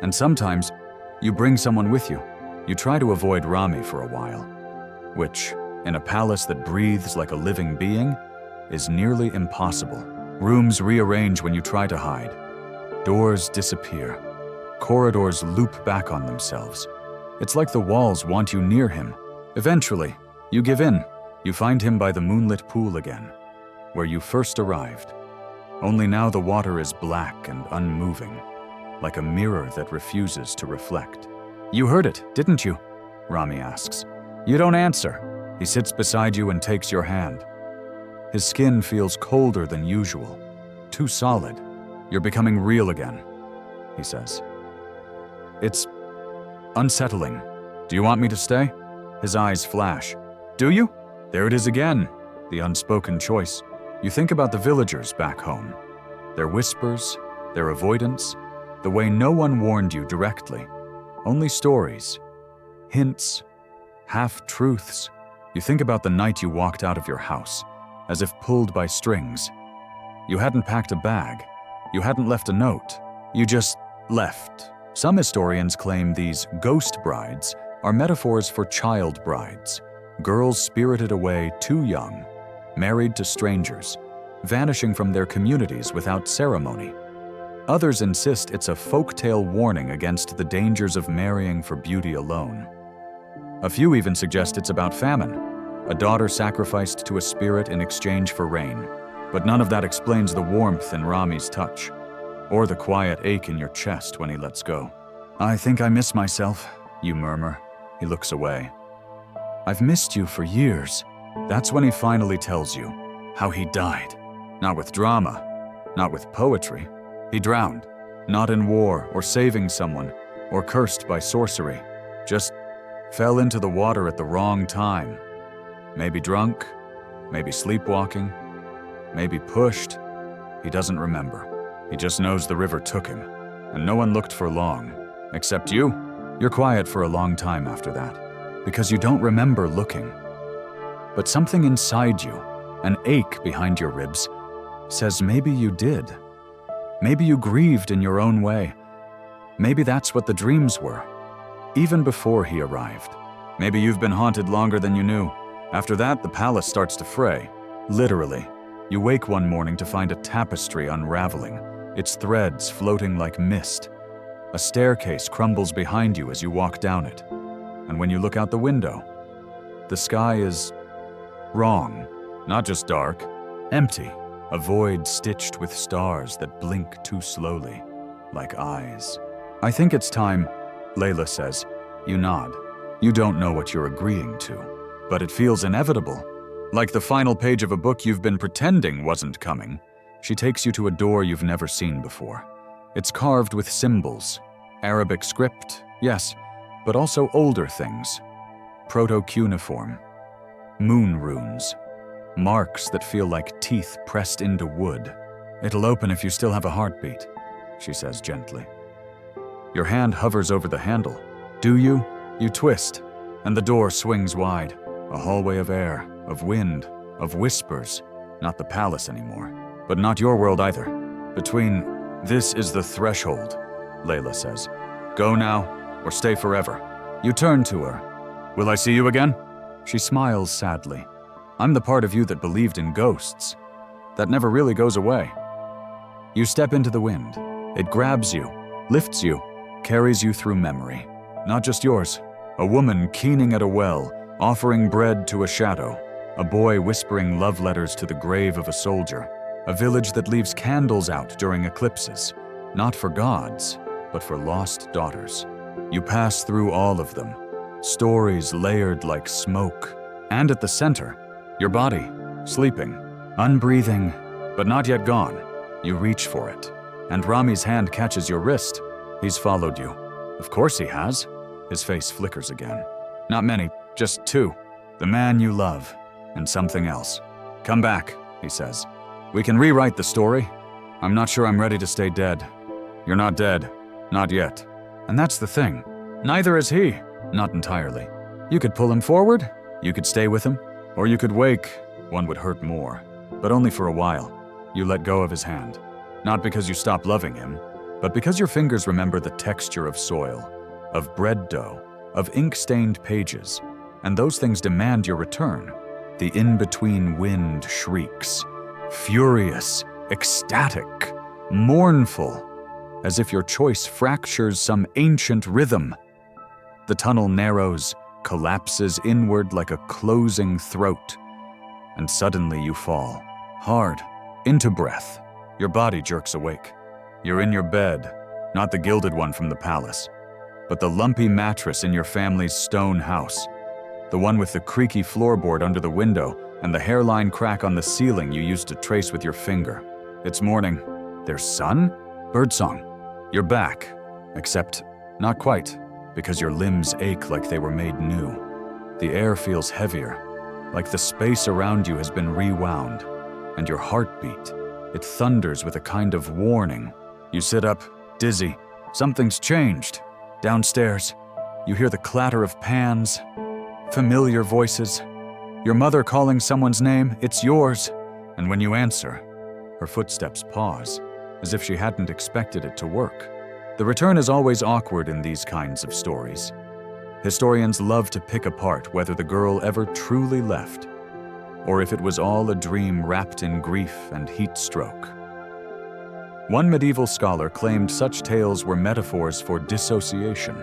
And sometimes you bring someone with you. You try to avoid Rami for a while, which, in a palace that breathes like a living being, is nearly impossible. Rooms rearrange when you try to hide. Doors disappear. Corridors loop back on themselves. It's like the walls want you near him. Eventually, you give in. You find him by the moonlit pool again, where you first arrived. Only now the water is black and unmoving, like a mirror that refuses to reflect. "You heard it, didn't you?" Rami asks. You don't answer. He sits beside you and takes your hand. His skin feels colder than usual, too solid. "You're becoming real again," he says. "It's unsettling. Do you want me to stay?" His eyes flash. "Do you?" There it is again, the unspoken choice. You think about the villagers back home. Their whispers, their avoidance, the way no one warned you directly. Only stories, hints, half-truths. You think about the night you walked out of your house, as if pulled by strings. You hadn't packed a bag. You hadn't left a note. You just left. Some historians claim these ghost brides are metaphors for child brides, girls spirited away too young, married to strangers, vanishing from their communities without ceremony. Others insist it's a folktale warning against the dangers of marrying for beauty alone. A few even suggest it's about famine, a daughter sacrificed to a spirit in exchange for rain. But none of that explains the warmth in Rami's touch, or the quiet ache in your chest when he lets go. "I think I miss myself," you murmur. He looks away. "I've missed you for years." That's when he finally tells you how he died. Not with drama, not with poetry. He drowned, not in war or saving someone or cursed by sorcery. Just fell into the water at the wrong time. Maybe drunk, maybe sleepwalking, maybe pushed. He doesn't remember. He just knows the river took him, and no one looked for long. Except you. You're quiet for a long time after that, because you don't remember looking. But something inside you, an ache behind your ribs, says maybe you did. Maybe you grieved in your own way. Maybe that's what the dreams were, even before he arrived. Maybe you've been haunted longer than you knew. After that, the palace starts to fray. Literally. You wake one morning to find a tapestry unraveling, its threads floating like mist. A staircase crumbles behind you as you walk down it. And when you look out the window, the sky is wrong. Not just dark, empty. A void stitched with stars that blink too slowly, like eyes. "I think it's time," Layla says. You nod. You don't know what you're agreeing to, but it feels inevitable. Like the final page of a book you've been pretending wasn't coming. She takes you to a door you've never seen before. It's carved with symbols. Arabic script, yes, but also older things. Proto-cuneiform. Moon runes. Marks that feel like teeth pressed into wood. "It'll open if you still have a heartbeat," she says gently. Your hand hovers over the handle. "Do you?" You twist, and the door swings wide. A hallway of air, of wind, of whispers. Not the palace anymore, but not your world either. Between, "This is the threshold," Layla says. "Go now, or stay forever." You turn to her. "Will I see you again?" She smiles sadly. "I'm the part of you that believed in ghosts. That never really goes away." You step into the wind. It grabs you, lifts you, carries you through memory. Not just yours. A woman keening at a well, offering bread to a shadow. A boy whispering love letters to the grave of a soldier. A village that leaves candles out during eclipses. Not for gods, but for lost daughters. You pass through all of them. Stories layered like smoke. And at the center, your body, sleeping, unbreathing, but not yet gone. You reach for it, and Rami's hand catches your wrist. He's followed you. Of course he has. His face flickers again. Not many, just two. The man you love, and something else. Come back, he says. We can rewrite the story. I'm not sure I'm ready to stay dead. You're not dead. Not yet. And that's the thing. Neither is he. Not entirely. You could pull him forward, you could stay with him, or you could wake. One would hurt more, but only for a while. You let go of his hand. Not because you stop loving him, but because your fingers remember the texture of soil, of bread dough, of ink-stained pages, and those things demand your return. The in-between wind shrieks, furious, ecstatic, mournful, as if your choice fractures some ancient rhythm. The tunnel narrows, collapses inward like a closing throat, and suddenly you fall, hard, into breath. Your body jerks awake. You're in your bed, not the gilded one from the palace, but the lumpy mattress in your family's stone house, the one with the creaky floorboard under the window and the hairline crack on the ceiling you used to trace with your finger. It's morning. There's sun? Birdsong. You're back, except not quite, because your limbs ache like they were made new. The air feels heavier, like the space around you has been rewound, and your heartbeat, it thunders with a kind of warning. You sit up, dizzy. Something's changed. Downstairs, you hear the clatter of pans, familiar voices. Your mother calling someone's name, it's yours. And when you answer, her footsteps pause, as if she hadn't expected it to work. The return is always awkward in these kinds of stories. Historians love to pick apart whether the girl ever truly left, or if it was all a dream wrapped in grief and heat stroke. One medieval scholar claimed such tales were metaphors for dissociation.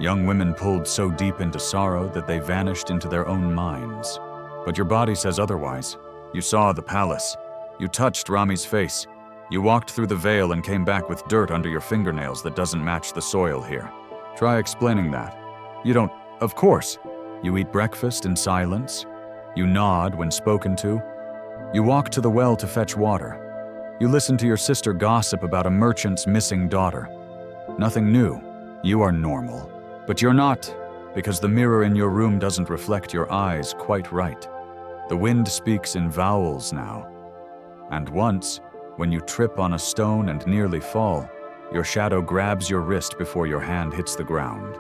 Young women pulled so deep into sorrow that they vanished into their own minds. But your body says otherwise. You saw the palace. You touched Rami's face. You walked through the veil and came back with dirt under your fingernails that doesn't match the soil here. Try explaining that. You don't, of course. You eat breakfast in silence. You nod when spoken to. You walk to the well to fetch water. You listen to your sister gossip about a merchant's missing daughter. Nothing new. You are normal. But you're not, because the mirror in your room doesn't reflect your eyes quite right. The wind speaks in vowels now. And once, when you trip on a stone and nearly fall, your shadow grabs your wrist before your hand hits the ground.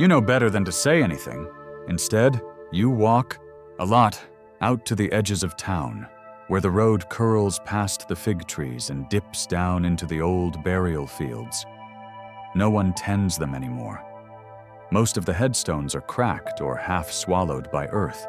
You know better than to say anything. Instead, you walk, a lot, out to the edges of town, where the road curls past the fig trees and dips down into the old burial fields. No one tends them anymore. Most of the headstones are cracked or half swallowed by earth.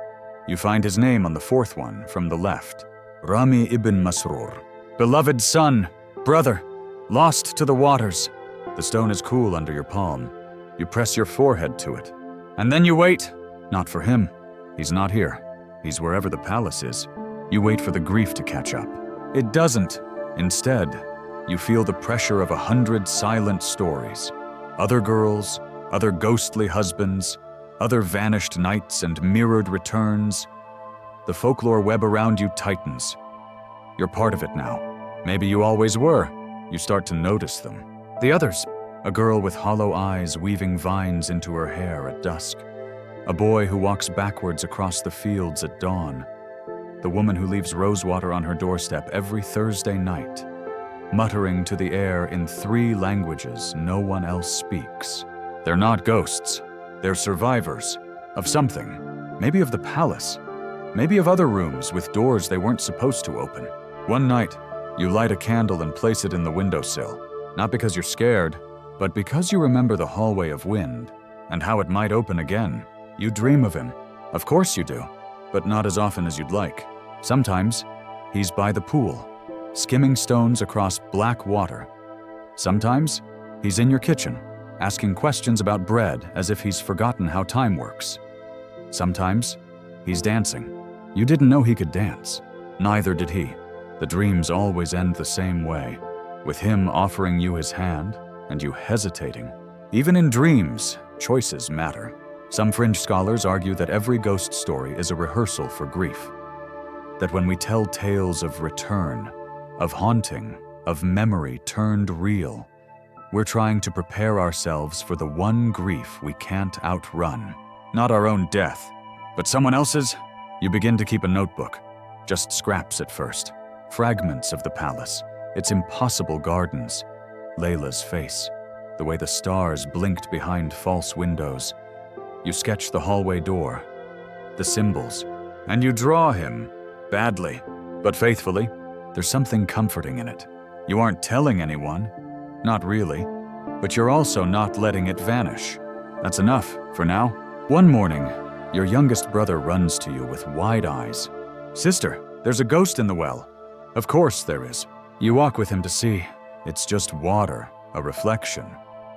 You find his name on the fourth one from the left, Rami ibn Masrur. Beloved son, brother, lost to the waters. The stone is cool under your palm. You press your forehead to it. And then you wait. Not for him. He's not here. He's wherever the palace is. You wait for the grief to catch up. It doesn't. Instead, you feel the pressure of 100 silent stories. Other girls, other ghostly husbands, other vanished nights and mirrored returns. The folklore web around you tightens. You're part of it now. Maybe you always were. You start to notice them. The others, a girl with hollow eyes weaving vines into her hair at dusk. A boy who walks backwards across the fields at dawn. The woman who leaves rosewater on her doorstep every Thursday night, muttering to the air in 3 languages no one else speaks. They're not ghosts. They're survivors of something. Maybe of the palace. Maybe of other rooms with doors they weren't supposed to open. One night, you light a candle and place it in the windowsill. Not because you're scared, but because you remember the hallway of wind and how it might open again. You dream of him. Of course you do, but not as often as you'd like. Sometimes, he's by the pool, skimming stones across black water. Sometimes, he's in your kitchen, asking questions about bread as if he's forgotten how time works. Sometimes, he's dancing. You didn't know he could dance. Neither did he. The dreams always end the same way, with him offering you his hand and you hesitating. Even in dreams, choices matter. Some fringe scholars argue that every ghost story is a rehearsal for grief. That when we tell tales of return, of haunting, of memory turned real, we're trying to prepare ourselves for the one grief we can't outrun. Not our own death, but someone else's. You begin to keep a notebook. Just scraps at first. Fragments of the palace, its impossible gardens, Layla's face, the way the stars blinked behind false windows. You sketch the hallway door, the symbols, and you draw him, badly, but faithfully. There's something comforting in it. You aren't telling anyone, not really, but you're also not letting it vanish. That's enough for now. One morning, your youngest brother runs to you with wide eyes. "Sister, there's a ghost in the well." "Of course there is." You walk with him to see. It's just water, a reflection,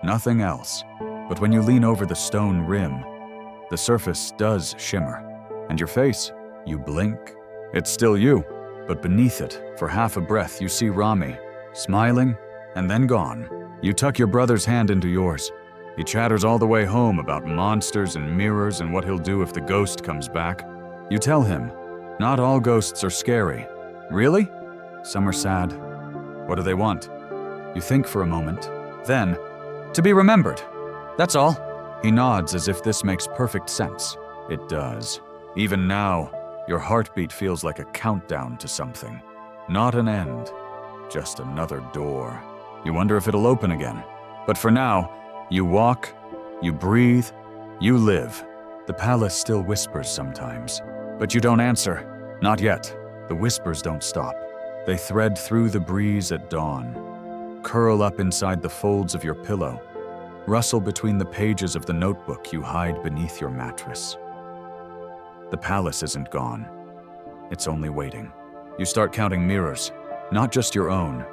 nothing else. But when you lean over the stone rim, the surface does shimmer. And your face, you blink. It's still you, but beneath it, for half a breath, you see Rami, smiling and then gone. You tuck your brother's hand into yours. He chatters all the way home about monsters and mirrors and what he'll do if the ghost comes back. You tell him, not all ghosts are scary. Really? Some are sad. What do they want? You think for a moment. Then, to be remembered. That's all. He nods as if this makes perfect sense. It does. Even now, your heartbeat feels like a countdown to something. Not an end, just another door. You wonder if it'll open again. But for now, you walk, you breathe, you live. The palace still whispers sometimes, but you don't answer. Not yet. The whispers don't stop. They thread through the breeze at dawn, curl up inside the folds of your pillow, rustle between the pages of the notebook you hide beneath your mattress. The palace isn't gone. It's only waiting. You start counting mirrors, not just your own.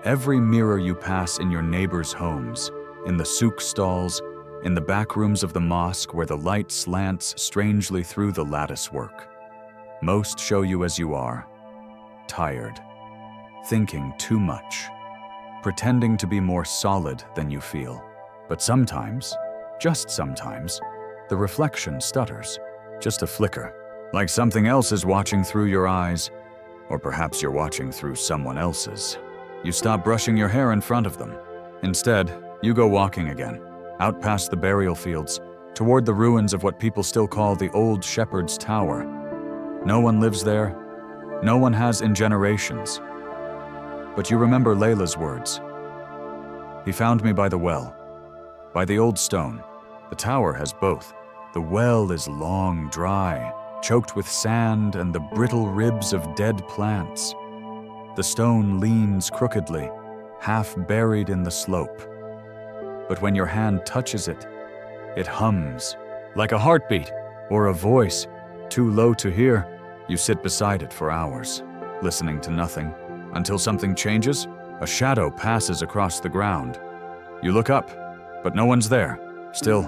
Every mirror you pass in your neighbors' homes, in the souk stalls, in the back rooms of the mosque where the light slants strangely through the lattice work. Most show you as you are, tired, thinking too much, pretending to be more solid than you feel. But sometimes, just sometimes, the reflection stutters, just a flicker, like something else is watching through your eyes, or perhaps you're watching through someone else's. You stop brushing your hair in front of them. Instead, you go walking again, out past the burial fields, toward the ruins of what people still call the Old Shepherd's Tower. No one lives there. No one has in generations. But you remember Layla's words. He found me by the well, by the old stone. The tower has both. The well is long, dry, choked with sand and the brittle ribs of dead plants. The stone leans crookedly, half buried in the slope. But when your hand touches it, it hums, like a heartbeat or a voice, too low to hear. You sit beside it for hours, listening to nothing, until something changes. A shadow passes across the ground. You look up, but no one's there. Still,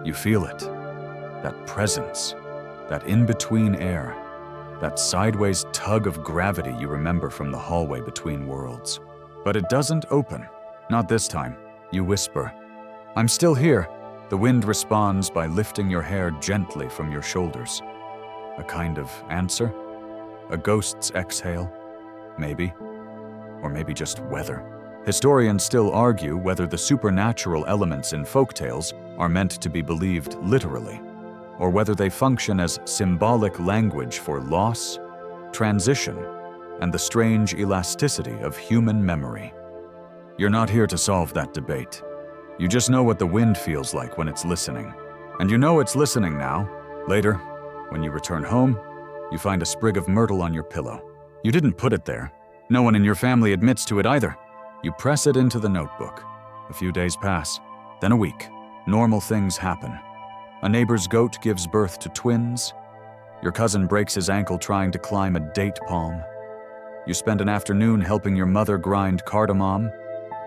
you feel it, that presence, that in-between air, that sideways tug of gravity you remember from the hallway between worlds. But it doesn't open, not this time. You whisper, "I'm still here." The wind responds by lifting your hair gently from your shoulders. A kind of answer? A ghost's exhale? Maybe. Or maybe just weather. Historians still argue whether the supernatural elements in folktales are meant to be believed literally, or whether they function as symbolic language for loss, transition, and the strange elasticity of human memory. You're not here to solve that debate. You just know what the wind feels like when it's listening. And you know it's listening now. Later, when you return home, you find a sprig of myrtle on your pillow. You didn't put it there. No one in your family admits to it either. You press it into the notebook. A few days pass, then a week. Normal things happen. A neighbor's goat gives birth to twins. Your cousin breaks his ankle trying to climb a date palm. You spend an afternoon helping your mother grind cardamom,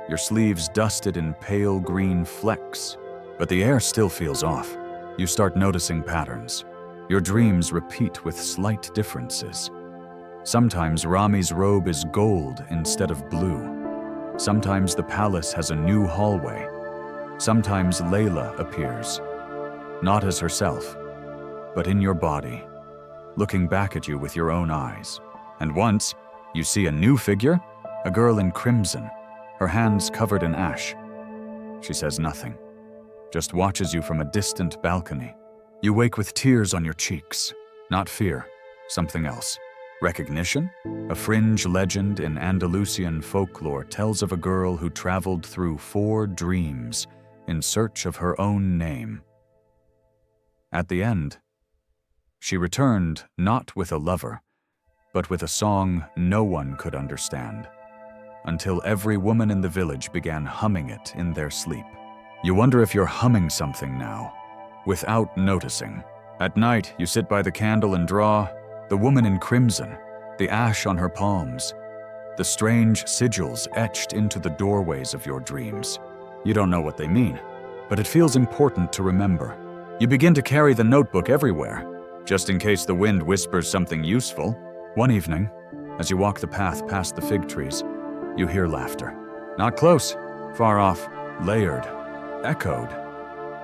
your sleeves dusted in pale green flecks. But the air still feels off. You start noticing patterns. Your dreams repeat with slight differences. Sometimes Rami's robe is gold instead of blue. Sometimes the palace has a new hallway. Sometimes Layla appears. not as herself, but in your body, looking back at you with your own eyes. And once, you see a new figure, a girl in crimson, her hands covered in ash. She says nothing, just watches you from a distant balcony. You wake with tears on your cheeks, not fear, something else. Recognition? A fringe legend in Andalusian folklore tells of a girl who traveled through 4 dreams in search of her own name. At the end, she returned not with a lover, but with a song no one could understand, until every woman in the village began humming it in their sleep. You wonder if you're humming something now, without noticing. At night, you sit by the candle and draw the woman in crimson, the ash on her palms, the strange sigils etched into the doorways of your dreams. You don't know what they mean, but it feels important to remember. You begin to carry the notebook everywhere, just in case the wind whispers something useful. One evening, as you walk the path past the fig trees, you hear laughter. Not close, far off, layered, echoed,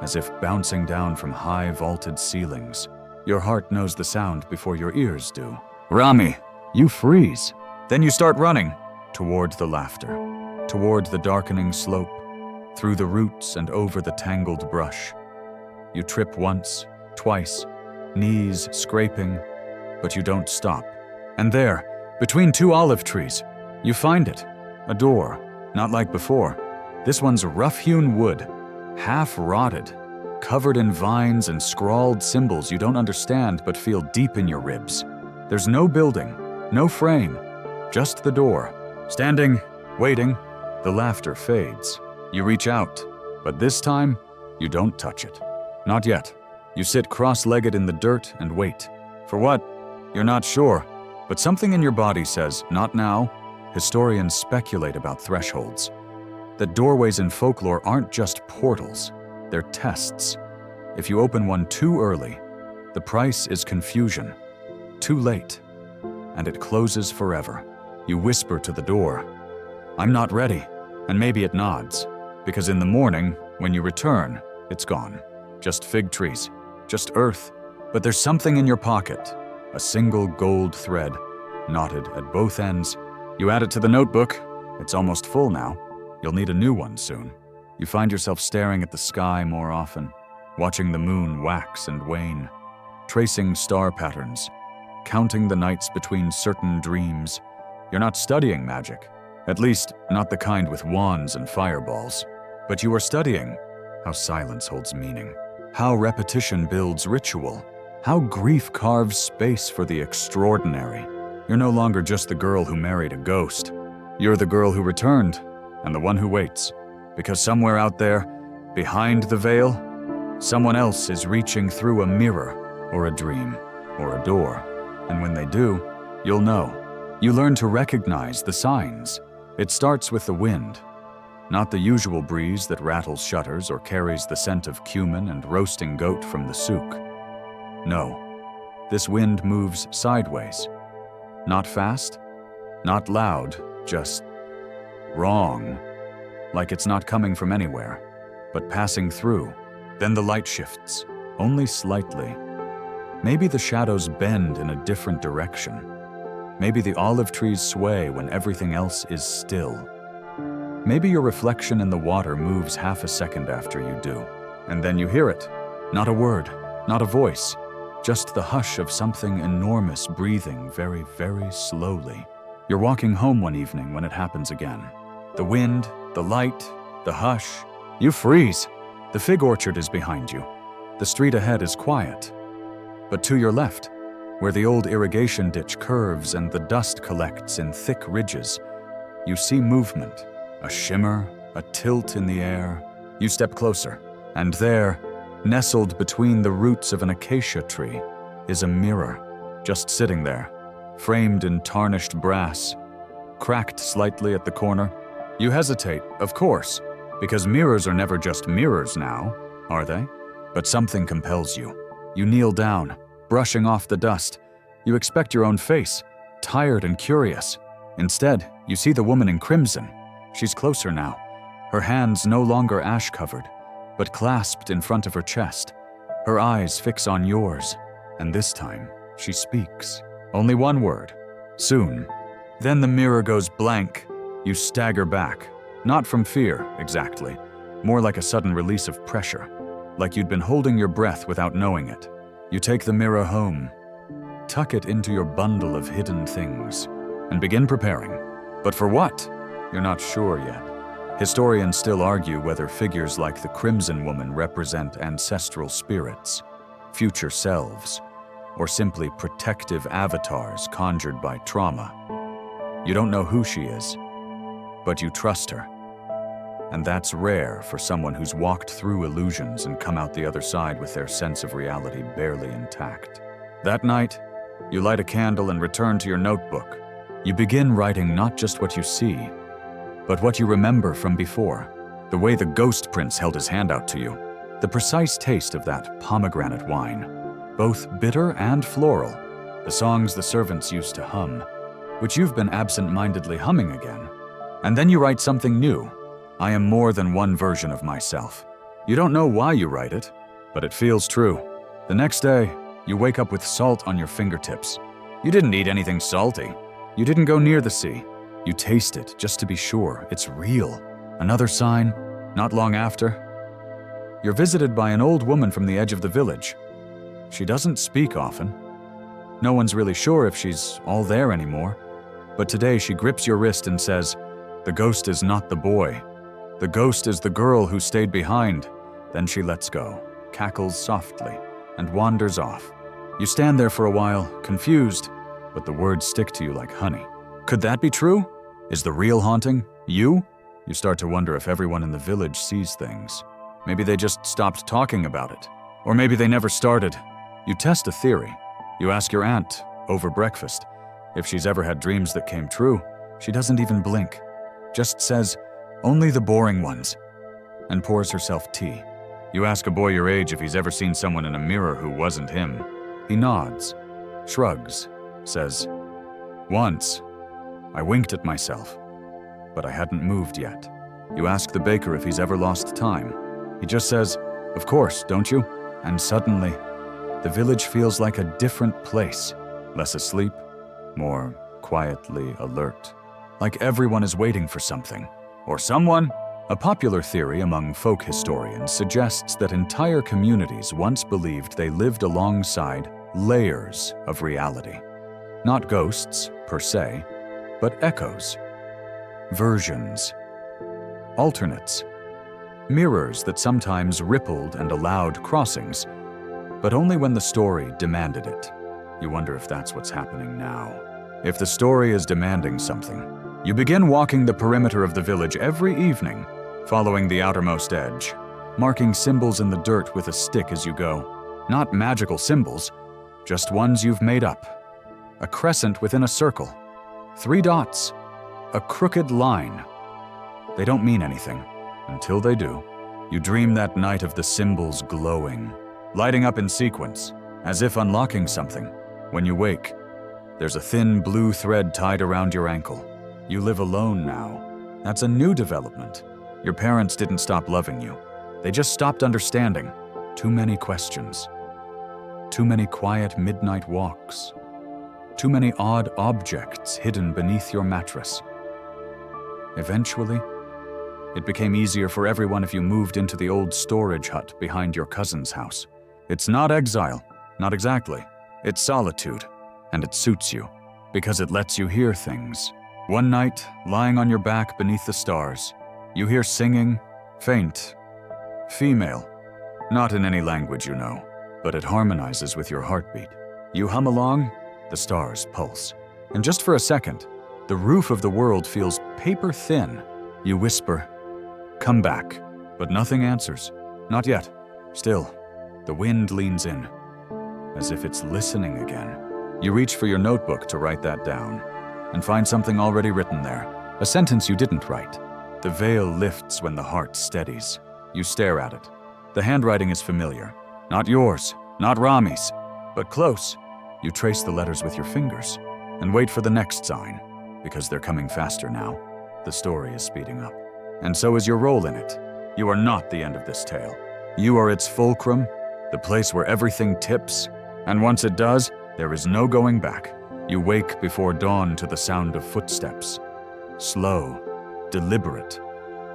as if bouncing down from high vaulted ceilings. Your heart knows the sound before your ears do. Rami, you freeze. Then you start running toward the laughter, toward the darkening slope, through the roots and over the tangled brush. You trip once, twice, knees scraping, but you don't stop. And there, between 2 olive trees, you find it, a door, not like before. This one's rough-hewn wood, half-rotted, covered in vines and scrawled symbols you don't understand but feel deep in your ribs. There's no building, no frame, just the door. Standing, waiting, the laughter fades. You reach out, but this time, you don't touch it. Not yet. You sit cross-legged in the dirt and wait. For what? You're not sure, but something in your body says, not now. Historians speculate about thresholds. That doorways in folklore aren't just portals, they're tests. If you open one too early, the price is confusion. Too late, and it closes forever. You whisper to the door, "I'm not ready," and maybe it nods, because in the morning, when you return, it's gone. Just fig trees, just earth, but there's something in your pocket, a single gold thread, knotted at both ends. You add it to the notebook. It's almost full now. You'll need a new one soon. You find yourself staring at the sky more often, watching the moon wax and wane, tracing star patterns, counting the nights between certain dreams. You're not studying magic, at least not the kind with wands and fireballs, but you are studying how silence holds meaning, how repetition builds ritual, how grief carves space for the extraordinary. You're no longer just the girl who married a ghost. You're the girl who returned, and the one who waits. Because somewhere out there, behind the veil, someone else is reaching through a mirror, or a dream, or a door. And when they do, you'll know. You learn to recognize the signs. It starts with the wind, not the usual breeze that rattles shutters or carries the scent of cumin and roasting goat from the souk. No, this wind moves sideways. Not fast, not loud, just wrong, like it's not coming from anywhere, but passing through. Then the light shifts, only slightly. Maybe the shadows bend in a different direction. Maybe the olive trees sway when everything else is still. Maybe your reflection in the water moves half a second after you do, and then you hear it. Not a word, not a voice, just the hush of something enormous breathing very, very slowly. You're walking home one evening when it happens again. The wind, the light, the hush. You freeze. The fig orchard is behind you. The street ahead is quiet. But to your left, where the old irrigation ditch curves and the dust collects in thick ridges, you see movement, a shimmer, a tilt in the air. You step closer, and there, nestled between the roots of an acacia tree, is a mirror, just sitting there, framed in tarnished brass, cracked slightly at the corner. You hesitate, of course, because mirrors are never just mirrors now, are they? But something compels you. You kneel down, brushing off the dust. You expect your own face, tired and curious. Instead, you see the woman in crimson. She's closer now, her hands no longer ash-covered, but clasped in front of her chest, Her eyes fix on yours, and this time she speaks. Only one word. Soon. Then the mirror goes blank. You stagger back. Not from fear, exactly. More like a sudden release of pressure. Like you'd been holding your breath without knowing it. You take the mirror home. Tuck it into your bundle of hidden things. And begin preparing. But for what? You're not sure yet. Historians still argue whether figures like the Crimson Woman represent ancestral spirits, future selves, or simply protective avatars conjured by trauma. You don't know who she is, but you trust her. And that's rare for someone who's walked through illusions and come out the other side with their sense of reality barely intact. That night, you light a candle and return to your notebook. You begin writing not just what you see, but what you remember from before. The way the ghost prince held his hand out to you. The precise taste of that pomegranate wine. Both bitter and floral. The songs the servants used to hum, which you've been absent-mindedly humming again. And then you write something new. I am more than one version of myself. You don't know why you write it, but it feels true. The next day, you wake up with salt on your fingertips. You didn't eat anything salty. You didn't go near the sea. You taste it just to be sure it's real. Another sign, not long after, you're visited by an old woman from the edge of the village. She doesn't speak often. No one's really sure if she's all there anymore. But today she grips your wrist and says, "The ghost is not the boy. The ghost is the girl who stayed behind." Then she lets go, cackles softly, and wanders off. You stand there for a while, confused, but the words stick to you like honey. Could that be true? Is the real haunting you? You start to wonder if everyone in the village sees things. Maybe they just stopped talking about it. Or maybe they never started. You test a theory. You ask your aunt, over breakfast, if she's ever had dreams that came true. She doesn't even blink. Just says, "Only the boring ones," and pours herself tea. You ask a boy your age if he's ever seen someone in a mirror who wasn't him. He nods, shrugs, says, "Once. I winked at myself, but I hadn't moved yet." You ask the baker if he's ever lost time. He just says, "Of course, don't you?" And suddenly, the village feels like a different place. Less asleep, more quietly alert. Like everyone is waiting for something. Or someone. A popular theory among folk historians suggests that entire communities once believed they lived alongside layers of reality. Not ghosts, per se, but echoes, versions, alternates, mirrors that sometimes rippled and allowed crossings, but only when the story demanded it. You wonder if that's what's happening now. If the story is demanding something, you begin walking the perimeter of the village every evening, following the outermost edge, marking symbols in the dirt with a stick as you go. Not magical symbols, just ones you've made up. A crescent within a circle. 3 dots. A crooked line. They don't mean anything, until they do. You dream that night of the symbols glowing, lighting up in sequence, as if unlocking something. When you wake, there's a thin blue thread tied around your ankle. You live alone now. That's a new development. Your parents didn't stop loving you. They just stopped understanding. Too many questions. Too many quiet midnight walks. Too many odd objects hidden beneath your mattress. Eventually, it became easier for everyone if you moved into the old storage hut behind your cousin's house. It's not exile, not exactly. It's solitude, and it suits you, because it lets you hear things. One night, lying on your back beneath the stars, you hear singing, faint, female, not in any language you know, but it harmonizes with your heartbeat. You hum along, the stars pulse, and just for a second, the roof of the world feels paper thin. You whisper, "Come back," but nothing answers. Not yet. Still, the wind leans in, as if it's listening again. You reach for your notebook to write that down, and find something already written there, a sentence you didn't write. The veil lifts when the heart steadies. You stare at it. The handwriting is familiar. Not yours, not Rami's, but close. You trace the letters with your fingers, and wait for the next sign, because they're coming faster now. The story is speeding up. And so is your role in it. You are not the end of this tale. You are its fulcrum, the place where everything tips, and once it does, there is no going back. You wake before dawn to the sound of footsteps. Slow, deliberate,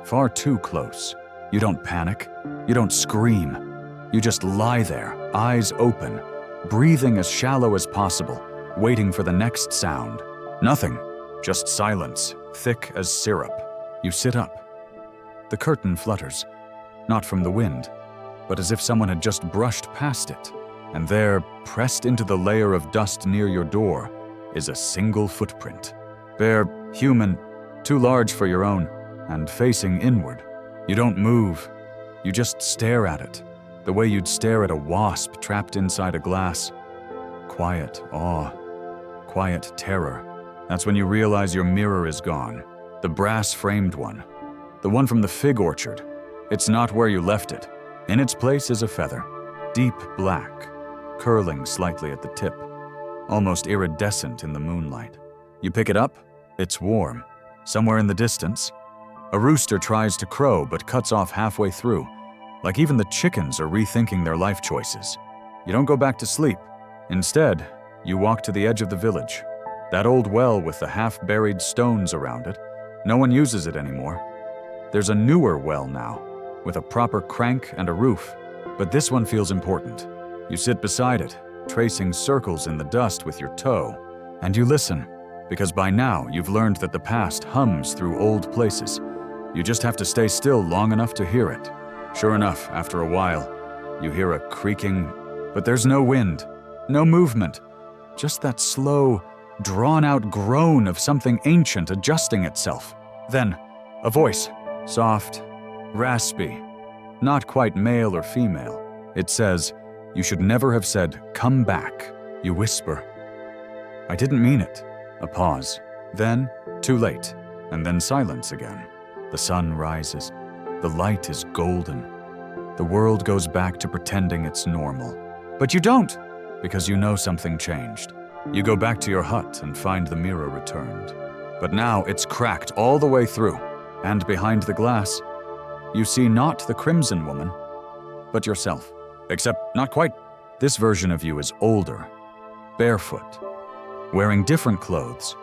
far too close. You don't panic, you don't scream. You just lie there, eyes open, breathing as shallow as possible, waiting for the next sound. Nothing, just silence, thick as syrup. You sit up. The curtain flutters, not from the wind, but as if someone had just brushed past it. And there, pressed into the layer of dust near your door, is a single footprint. Bare, human, too large for your own, and facing inward. You don't move. You just stare at it, the way you'd stare at a wasp trapped inside a glass. Quiet awe, quiet terror. That's when you realize your mirror is gone. The brass-framed one. The one from the fig orchard. It's not where you left it. In its place is a feather, deep black, curling slightly at the tip, almost iridescent in the moonlight. You pick it up, it's warm. Somewhere in the distance, a rooster tries to crow but cuts off halfway through, like even the chickens are rethinking their life choices. You don't go back to sleep. Instead, you walk to the edge of the village. That old well with the half-buried stones around it, no one uses it anymore. There's a newer well now, with a proper crank and a roof, but this one feels important. You sit beside it, tracing circles in the dust with your toe, and you listen, because by now you've learned that the past hums through old places. You just have to stay still long enough to hear it. Sure enough, after a while, you hear a creaking, but there's no wind, no movement, just that slow, drawn-out groan of something ancient adjusting itself. Then, a voice, soft, raspy, not quite male or female. It says, "You should never have said, 'Come back.'" You whisper, "I didn't mean it." A pause. Then, too late, and then silence again. The sun rises. The light is golden. The world goes back to pretending it's normal. But you don't, because you know something changed. You go back to your hut and find the mirror returned. But now it's cracked all the way through, and behind the glass, you see not the Crimson Woman, but yourself. Except not quite. This version of you is older, barefoot, wearing different clothes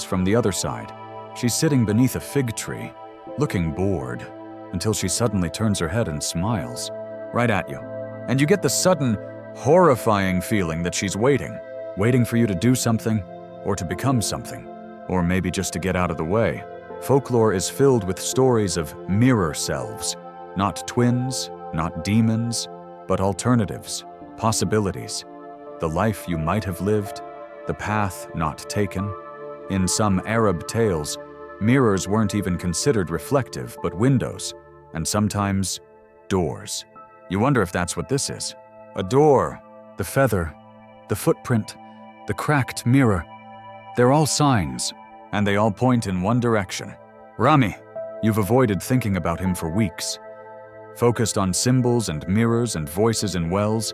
from the other side. She's sitting beneath a fig tree, looking bored, until she suddenly turns her head and smiles, right at you. And you get the sudden, horrifying feeling that she's waiting for you to do something, or to become something, or maybe just to get out of the way. Folklore is filled with stories of mirror selves, not twins, not demons, but alternatives, possibilities, the life you might have lived, the path not taken. In some Arab tales, mirrors weren't even considered reflective, but windows, and sometimes doors. You wonder if that's what this is. A door, the feather, the footprint, the cracked mirror. They're all signs, and they all point in one direction. Rami, you've avoided thinking about him for weeks, focused on symbols and mirrors and voices in wells.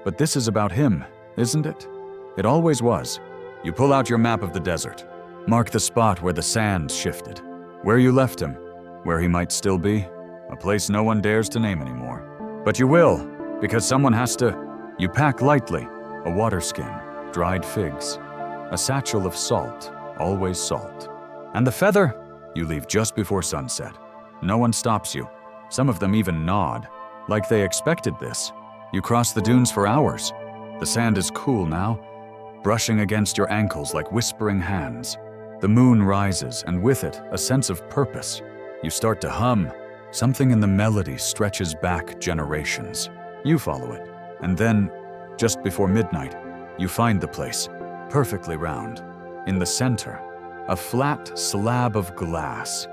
But this is about him, isn't it? It always was. You pull out your map of the desert, mark the spot where the sand shifted, where you left him, where he might still be, a place no one dares to name anymore. But you will, because someone has to. You pack lightly, a water skin, dried figs, a satchel of salt, always salt. And the feather, you leave just before sunset. No one stops you. Some of them even nod, like they expected this. You cross the dunes for hours. The sand is cool now, brushing against your ankles like whispering hands. The moon rises, and with it, a sense of purpose. You start to hum. Something in the melody stretches back generations. You follow it, and then, just before midnight, you find the place, perfectly round. In the center, a flat slab of glass,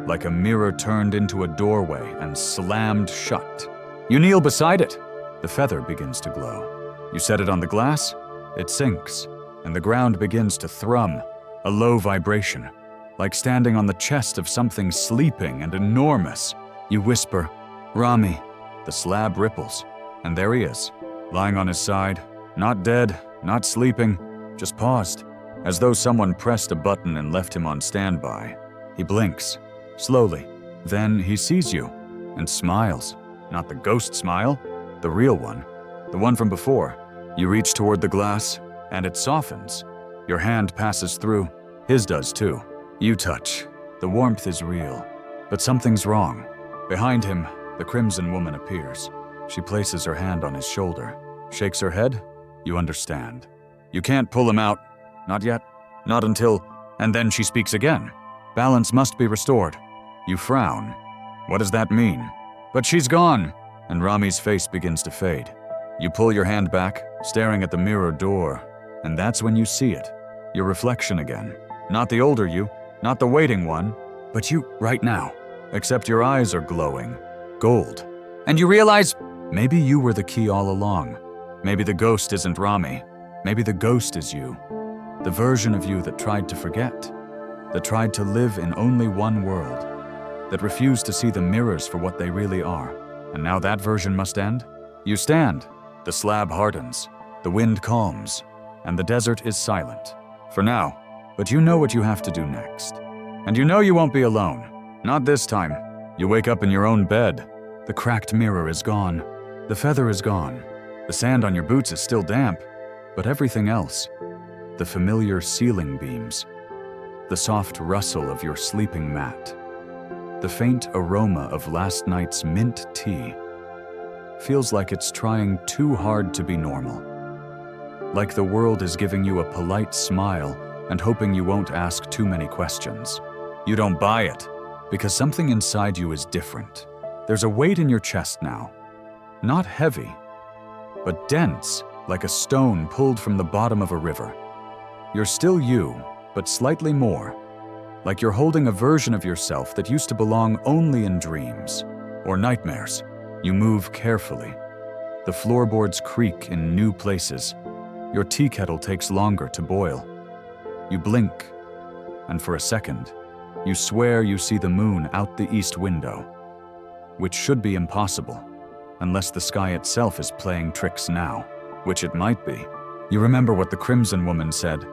like a mirror turned into a doorway and slammed shut. You kneel beside it. The feather begins to glow. You set it on the glass, it sinks, and the ground begins to thrum, a low vibration, like standing on the chest of something sleeping and enormous. You whisper, "Rami." The slab ripples, and there he is, lying on his side, not dead, not sleeping, just paused, as though someone pressed a button and left him on standby. He blinks, slowly. Then he sees you, and smiles. Not the ghost smile, The real one. The one from before. You reach toward the glass, and it softens. Your hand passes through. His does too. You touch. The warmth is real. But something's wrong. Behind him, the crimson woman appears. She places her hand on his shoulder, shakes her head. You understand. You can't pull him out. Not yet. Not until... And then she speaks again. Balance must be restored. You frown. What does that mean? But she's gone. And Rami's face begins to fade. You pull your hand back, staring at the mirror door, and that's when you see it. Your reflection again. Not the older you, not the waiting one, but you right now. Except your eyes are glowing. Gold. And you realize maybe you were the key all along. Maybe the ghost isn't Rami. Maybe the ghost is you. The version of you that tried to forget. That tried to live in only one world. That refused to see the mirrors for what they really are. And now that version must end? You stand. The slab hardens. The wind calms. And the desert is silent. For now. But you know what you have to do next. And you know you won't be alone. Not this time. You wake up in your own bed. The cracked mirror is gone. The feather is gone. The sand on your boots is still damp. But everything else. The familiar ceiling beams. The soft rustle of your sleeping mat. The faint aroma of last night's mint tea. Feels like it's trying too hard to be normal. Like the world is giving you a polite smile and hoping you won't ask too many questions. You don't buy it, because something inside you is different. There's a weight in your chest now. Not heavy, but dense, like a stone pulled from the bottom of a river. You're still you, but slightly more. Like you're holding a version of yourself that used to belong only in dreams or nightmares. You move carefully. The floorboards creak in new places. Your tea kettle takes longer to boil. You blink, and for a second, you swear you see the moon out the east window, which should be impossible, unless the sky itself is playing tricks now, which it might be. You remember what the Crimson Woman said.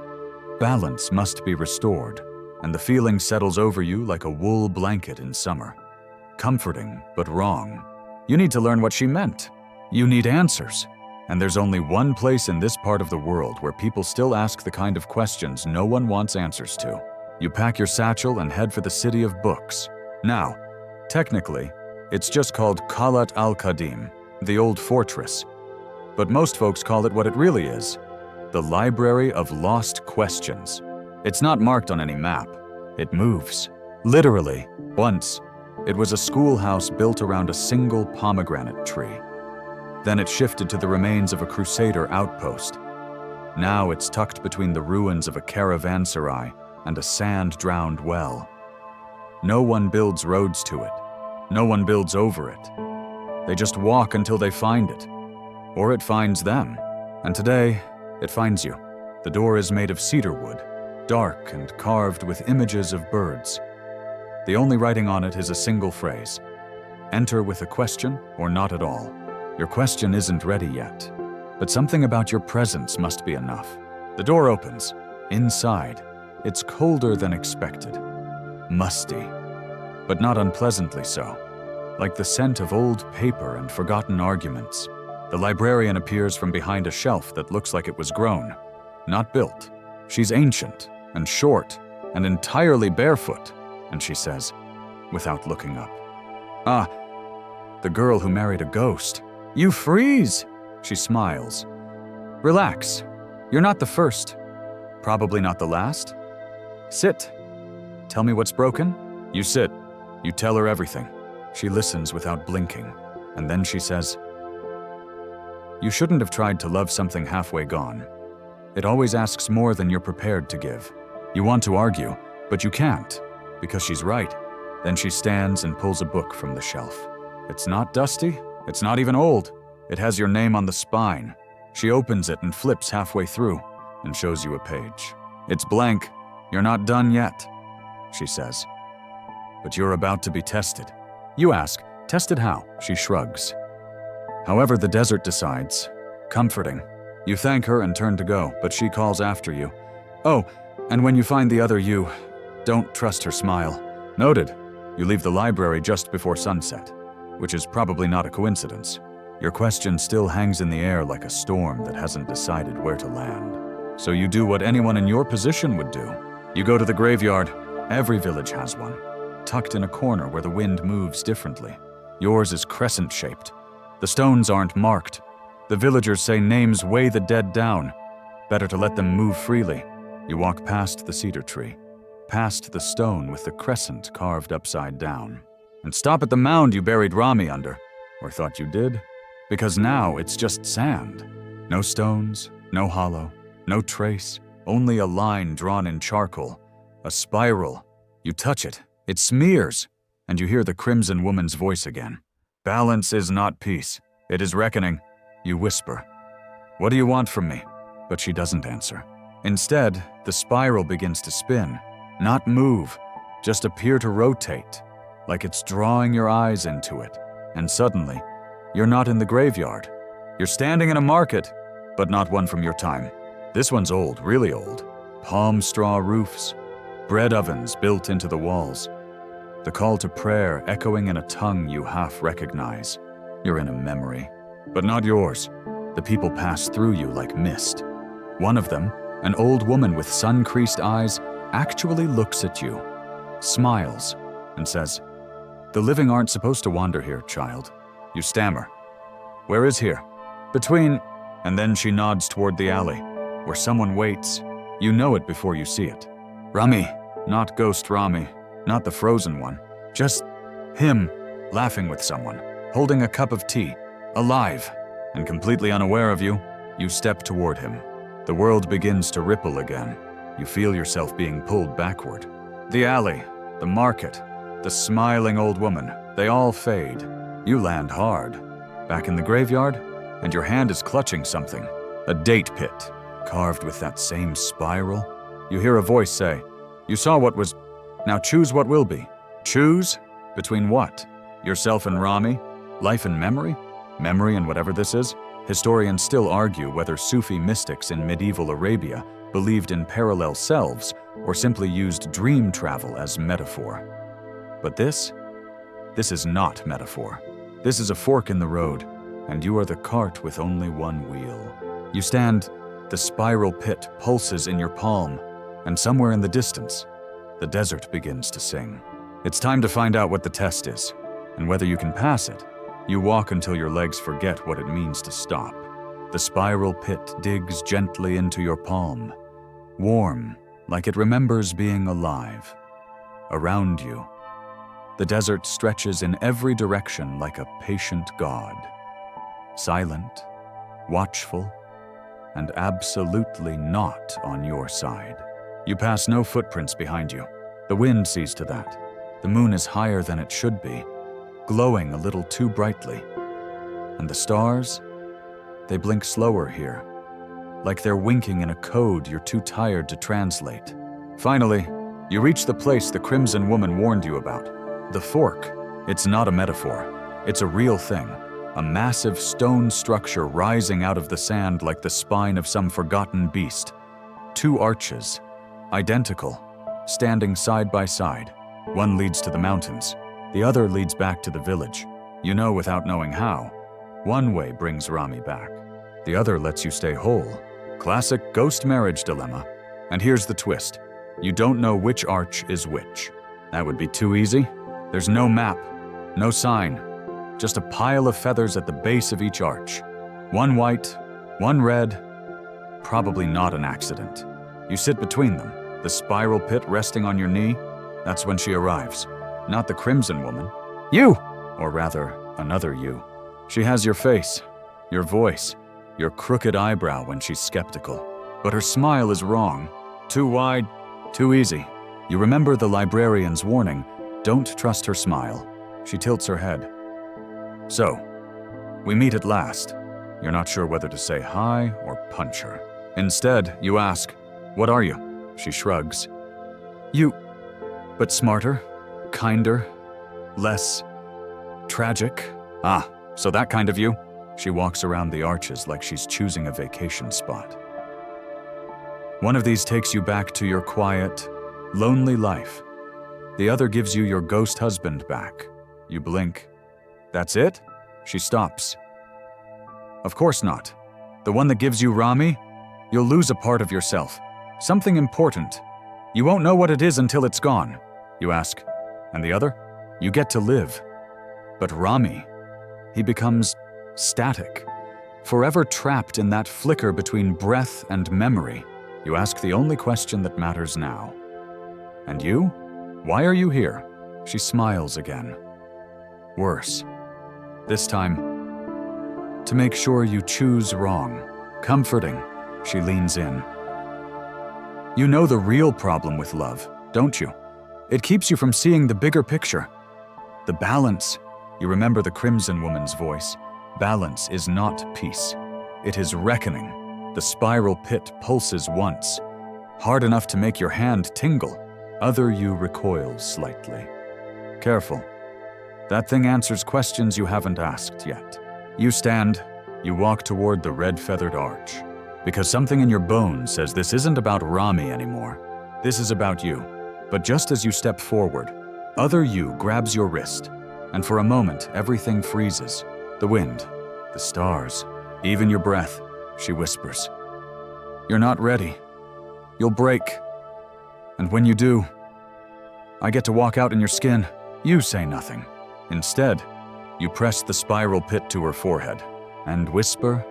Balance must be restored, and the feeling settles over you like a wool blanket in summer. Comforting, but wrong. You need to learn what she meant. You need answers. And there's only one place in this part of the world where people still ask the kind of questions no one wants answers to. You pack your satchel and head for the city of books. Now, technically, it's just called Qalat al-Qadim, the old fortress. But most folks call it what it really is, the Library of Lost Questions. It's not marked on any map. It moves. Literally. Once, it was a schoolhouse built around a single pomegranate tree. Then it shifted to the remains of a crusader outpost. Now it's tucked between the ruins of a caravanserai and a sand-drowned well. No one builds roads to it. No one builds over it. They just walk until they find it. Or it finds them. And today, it finds you. The door is made of cedar wood, dark and carved with images of birds. The only writing on it is a single phrase. Enter with a question or not at all. Your question isn't ready yet, but something about your presence must be enough. The door opens. Inside, it's colder than expected. Musty, but not unpleasantly so. Like the scent of old paper and forgotten arguments. The librarian appears from behind a shelf that looks like it was grown, not built. She's ancient and short and entirely barefoot, and she says, without looking up, "Ah, the girl who married a ghost. You freeze!" She smiles. "Relax. You're not the first. Probably not the last. Sit. Tell me what's broken." You sit. You tell her everything. She listens without blinking, and then she says, "You shouldn't have tried to love something halfway gone. It always asks more than you're prepared to give. You want to argue, but you can't, because she's right." Then she stands and pulls a book from the shelf. It's not dusty. It's not even old. It has your name on the spine. She opens it and flips halfway through and shows you a page. It's blank. You're not done yet, she says. But you're about to be tested. You ask, tested how? She shrugs. However, the desert decides. Comforting. You thank her and turn to go, but she calls after you. Oh, and when you find the other you, don't trust her smile. Noted. You leave the library just before sunset, which is probably not a coincidence. Your question still hangs in the air like a storm that hasn't decided where to land. So you do what anyone in your position would do. You go to the graveyard. Every village has one, tucked in a corner where the wind moves differently. Yours is crescent-shaped. The stones aren't marked. The villagers say names weigh the dead down. Better to let them move freely. You walk past the cedar tree, past the stone with the crescent carved upside down, and stop at the mound you buried Rami under, or thought you did, because now it's just sand. No stones, no hollow, no trace, only a line drawn in charcoal, a spiral. You touch it, it smears, and you hear the crimson woman's voice again. Balance is not peace, it is reckoning. You whisper, "What do you want from me?" But she doesn't answer. Instead, the spiral begins to spin, not move, just appear to rotate, like it's drawing your eyes into it. And suddenly, you're not in the graveyard. You're standing in a market, but not one from your time. This one's old, really old. Palm straw roofs, bread ovens built into the walls. The call to prayer echoing in a tongue you half recognize. You're in a memory, but not yours. The people pass through you like mist. One of them, an old woman with sun-creased eyes, actually looks at you, smiles, and says, "The living aren't supposed to wander here, child." You stammer. "Where is here?" "Between," and then she nods toward the alley, where someone waits. You know it before you see it. Rami, not Ghost Rami, not the frozen one, just him, laughing with someone, holding a cup of tea, alive, and completely unaware of you. You step toward him. The world begins to ripple again. You feel yourself being pulled backward. The alley, the market, the smiling old woman, they all fade. You land hard, back in the graveyard, and your hand is clutching something. A date pit, carved with that same spiral. You hear a voice say, "You saw what was, now choose what will be." Choose? Between what? Yourself and Rami? Life and memory? Memory and whatever this is? Historians still argue whether Sufi mystics in medieval Arabia believed in parallel selves or simply used dream travel as metaphor. But this is not metaphor. This is a fork in the road, and you are the cart with only one wheel. You stand, the spiral pit pulses in your palm, and somewhere in the distance, the desert begins to sing. It's time to find out what the test is, and whether you can pass it. You walk until your legs forget what it means to stop. The spiral pit digs gently into your palm, warm, like it remembers being alive. Around you, the desert stretches in every direction like a patient god. Silent, watchful, and absolutely not on your side. You pass no footprints behind you. The wind sees to that. The moon is higher than it should be, glowing a little too brightly. And the stars, they blink slower here, like they're winking in a code you're too tired to translate. Finally, you reach the place the crimson woman warned you about. The fork. It's not a metaphor. It's a real thing. A massive stone structure rising out of the sand like the spine of some forgotten beast. Two arches, identical, standing side by side. One leads to the mountains. The other leads back to the village. You know without knowing how. One way brings Rami back. The other lets you stay whole. Classic ghost marriage dilemma. And here's the twist. You don't know which arch is which. That would be too easy. There's no map, no sign, just a pile of feathers at the base of each arch. One white, one red, probably not an accident. You sit between them, the spiral pit resting on your knee. That's when she arrives. Not the crimson woman. You! Or rather, another you. She has your face, your voice, your crooked eyebrow when she's skeptical. But her smile is wrong. Too wide, too easy. You remember the librarian's warning, don't trust her smile. She tilts her head. So, we meet at last. You're not sure whether to say hi or punch her. Instead, you ask, "What are you?" She shrugs. You, but smarter, kinder, less tragic. Ah, so that kind of you. She walks around the arches like she's choosing a vacation spot. One of these takes you back to your quiet, lonely life. The other gives you your ghost husband back. You blink. That's it? She stops. Of course not. The one that gives you Rami? You'll lose a part of yourself. Something important. You won't know what it is until it's gone. You ask, and the other? You get to live. But Rami, he becomes static. Forever trapped in that flicker between breath and memory. You ask the only question that matters now. And you? Why are you here? She smiles again. Worse. This time, to make sure you choose wrong. Comforting, she leans in. You know the real problem with love, don't you? It keeps you from seeing the bigger picture. The balance. You remember the Crimson Woman's voice. Balance is not peace. It is reckoning. The spiral pit pulses once, hard enough to make your hand tingle. Other you recoils slightly. Careful. That thing answers questions you haven't asked yet. You stand, you walk toward the red-feathered arch. Because something in your bones says this isn't about Rami anymore. This is about you. But just as you step forward, other you grabs your wrist, and for a moment everything freezes. The wind, the stars, even your breath, she whispers. You're not ready. You'll break. And when you do, I get to walk out in your skin. You say nothing. Instead, you press the spiral pit to her forehead and whisper,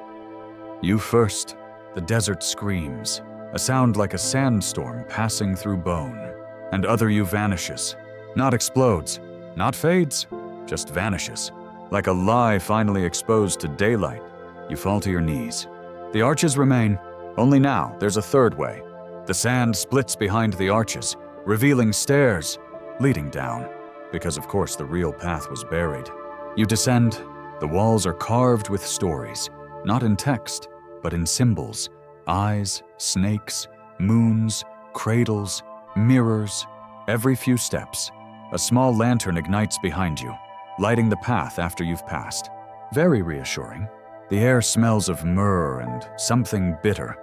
"You first." The desert screams, a sound like a sandstorm passing through bone. And other you vanishes. Not explodes, not fades, just vanishes. Like a lie finally exposed to daylight, you fall to your knees. The arches remain, only now there's a third way. The sand splits behind the arches, revealing stairs leading down, because of course the real path was buried. You descend, the walls are carved with stories, not in text, but in symbols. Eyes, snakes, moons, cradles, mirrors. Every few steps, a small lantern ignites behind you, lighting the path after you've passed. Very reassuring. The air smells of myrrh and something bitter,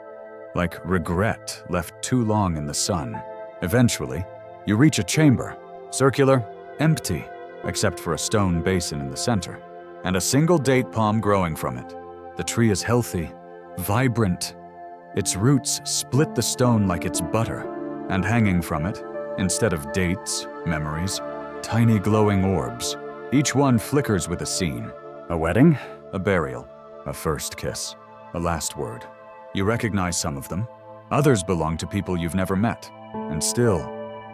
like regret left too long in the sun. Eventually, you reach a chamber, circular, empty, except for a stone basin in the center, and a single date palm growing from it. The tree is healthy, vibrant. Its roots split the stone like it's butter, and hanging from it, instead of dates, memories, tiny glowing orbs. Each one flickers with a scene. A wedding, a burial, a first kiss, a last word. You recognize some of them. Others belong to people you've never met. And still,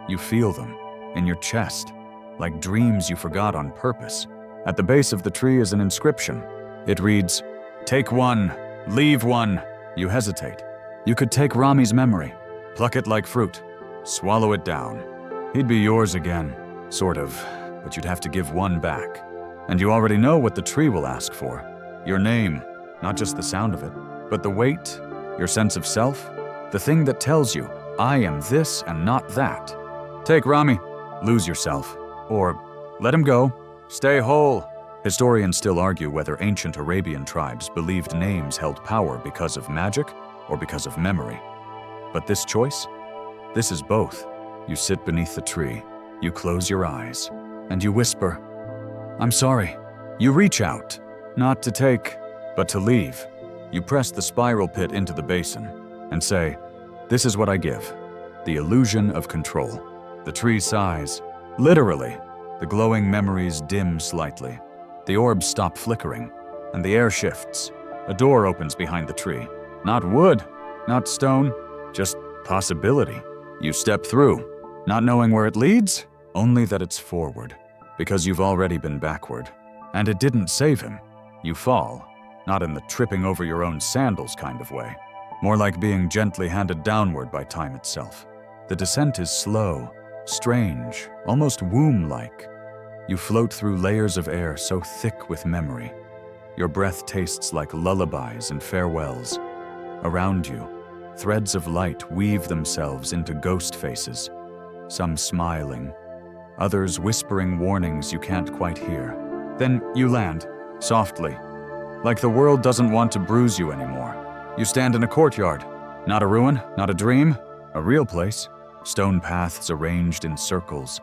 you feel them in your chest, like dreams you forgot on purpose. At the base of the tree is an inscription. It reads, "Take one, leave one." You hesitate. You could take Rami's memory, pluck it like fruit, swallow it down. He'd be yours again, sort of, but you'd have to give one back. And you already know what the tree will ask for. Your name, not just the sound of it, but the weight, your sense of self, the thing that tells you, I am this and not that. Take Rami, lose yourself, or let him go, stay whole. Historians still argue whether ancient Arabian tribes believed names held power because of magic or because of memory. But this choice? This is both. You sit beneath the tree, you close your eyes, and you whisper, "I'm sorry." You reach out, not to take, but to leave. You press the spiral pit into the basin and say, "This is what I give, the illusion of control." The tree sighs. Literally, the glowing memories dim slightly. The orbs stop flickering, and the air shifts. A door opens behind the tree. Not wood, not stone, just possibility. You step through, not knowing where it leads, only that it's forward, because you've already been backward. And it didn't save him. You fall, not in the tripping over your own sandals kind of way, more like being gently handed downward by time itself. The descent is slow, strange, almost womb-like. You float through layers of air so thick with memory. Your breath tastes like lullabies and farewells. Around you, threads of light weave themselves into ghost faces, some smiling, others whispering warnings you can't quite hear. Then you land, softly, like the world doesn't want to bruise you anymore. You stand in a courtyard, not a ruin, not a dream, a real place. Stone paths arranged in circles,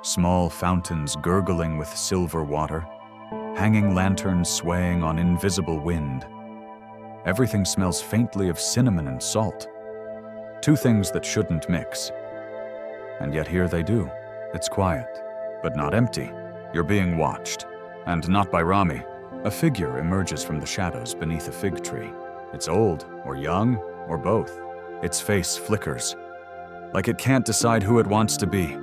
small fountains gurgling with silver water, hanging lanterns swaying on invisible wind. Everything smells faintly of cinnamon and salt. Two things that shouldn't mix. And yet here they do. It's quiet, but not empty. You're being watched. And not by Rami. A figure emerges from the shadows beneath a fig tree. It's old, or young, or both. Its face flickers, like it can't decide who it wants to be.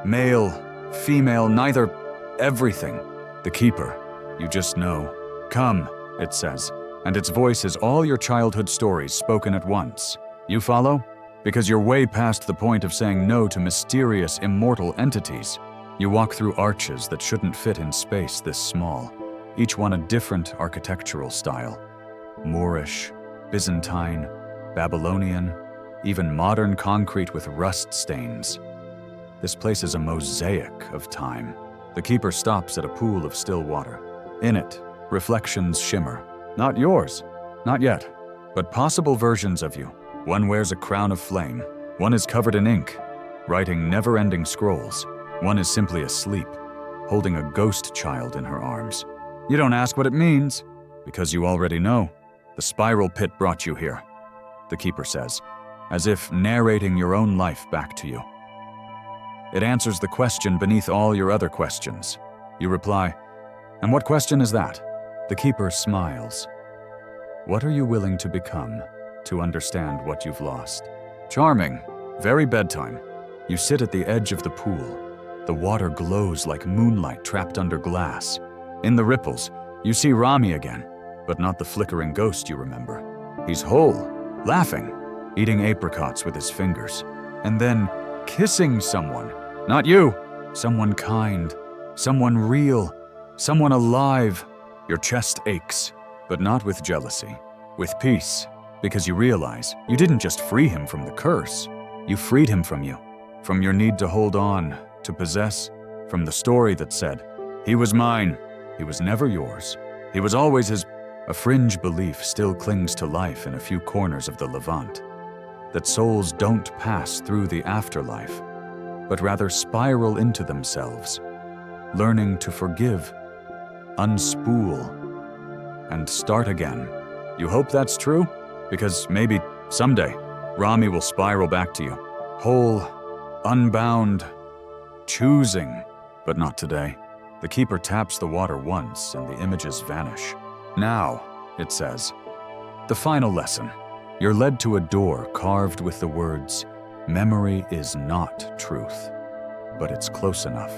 Male, female, neither, everything. The keeper, you just know. Come, it says, and its voice is all your childhood stories spoken at once. You follow? Because you're way past the point of saying no to mysterious, immortal entities. You walk through arches that shouldn't fit in space this small, each one a different architectural style. Moorish, Byzantine, Babylonian, even modern concrete with rust stains. This place is a mosaic of time. The keeper stops at a pool of still water. In it, reflections shimmer. Not yours, not yet, but possible versions of you. One wears a crown of flame. One is covered in ink, writing never-ending scrolls. One is simply asleep, holding a ghost child in her arms. You don't ask what it means, because you already know. The spiral pit brought you here, the keeper says, as if narrating your own life back to you. It answers the question beneath all your other questions. You reply, "And what question is that?" The keeper smiles. What are you willing to become to understand what you've lost? Charming, very bedtime. You sit at the edge of the pool. The water glows like moonlight trapped under glass. In the ripples, you see Rami again, but not the flickering ghost you remember. He's whole, laughing, eating apricots with his fingers, and then kissing someone. Not you, someone kind, someone real, someone alive. Your chest aches, but not with jealousy, with peace, because you realize you didn't just free him from the curse. You freed him from you, from your need to hold on, to possess, from the story that said, "He was mine, he was never yours, he was always his." A fringe belief still clings to life in a few corners of the Levant, that souls don't pass through the afterlife, but rather spiral into themselves, learning to forgive, unspool, and start again. You hope that's true? Because maybe someday, Rami will spiral back to you, whole, unbound, choosing, but not today. The keeper taps the water once and the images vanish. Now, it says, the final lesson. You're led to a door carved with the words, "Memory is not truth," but it's close enough.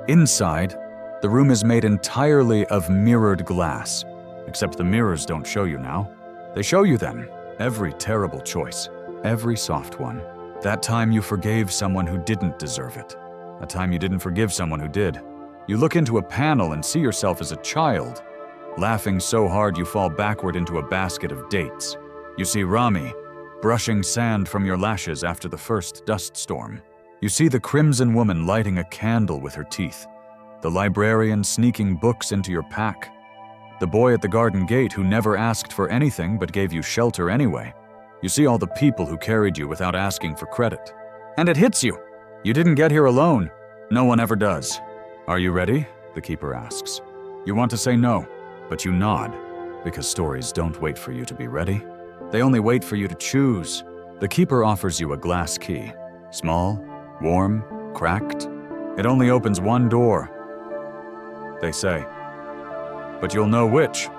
Inside, the room is made entirely of mirrored glass, except the mirrors don't show you now. They show you then every terrible choice, every soft one. That time you forgave someone who didn't deserve it. A time you didn't forgive someone who did. You look into a panel and see yourself as a child, laughing so hard you fall backward into a basket of dates. You see Rami, brushing sand from your lashes after the first dust storm. You see the crimson woman lighting a candle with her teeth, the librarian sneaking books into your pack, the boy at the garden gate who never asked for anything but gave you shelter anyway. You see all the people who carried you without asking for credit. And it hits you. You didn't get here alone. No one ever does. Are you ready? The keeper asks. You want to say no, but you nod, because stories don't wait for you to be ready. They only wait for you to choose. The keeper offers you a glass key. Small, warm, cracked. It only opens one door, they say. But you'll know which.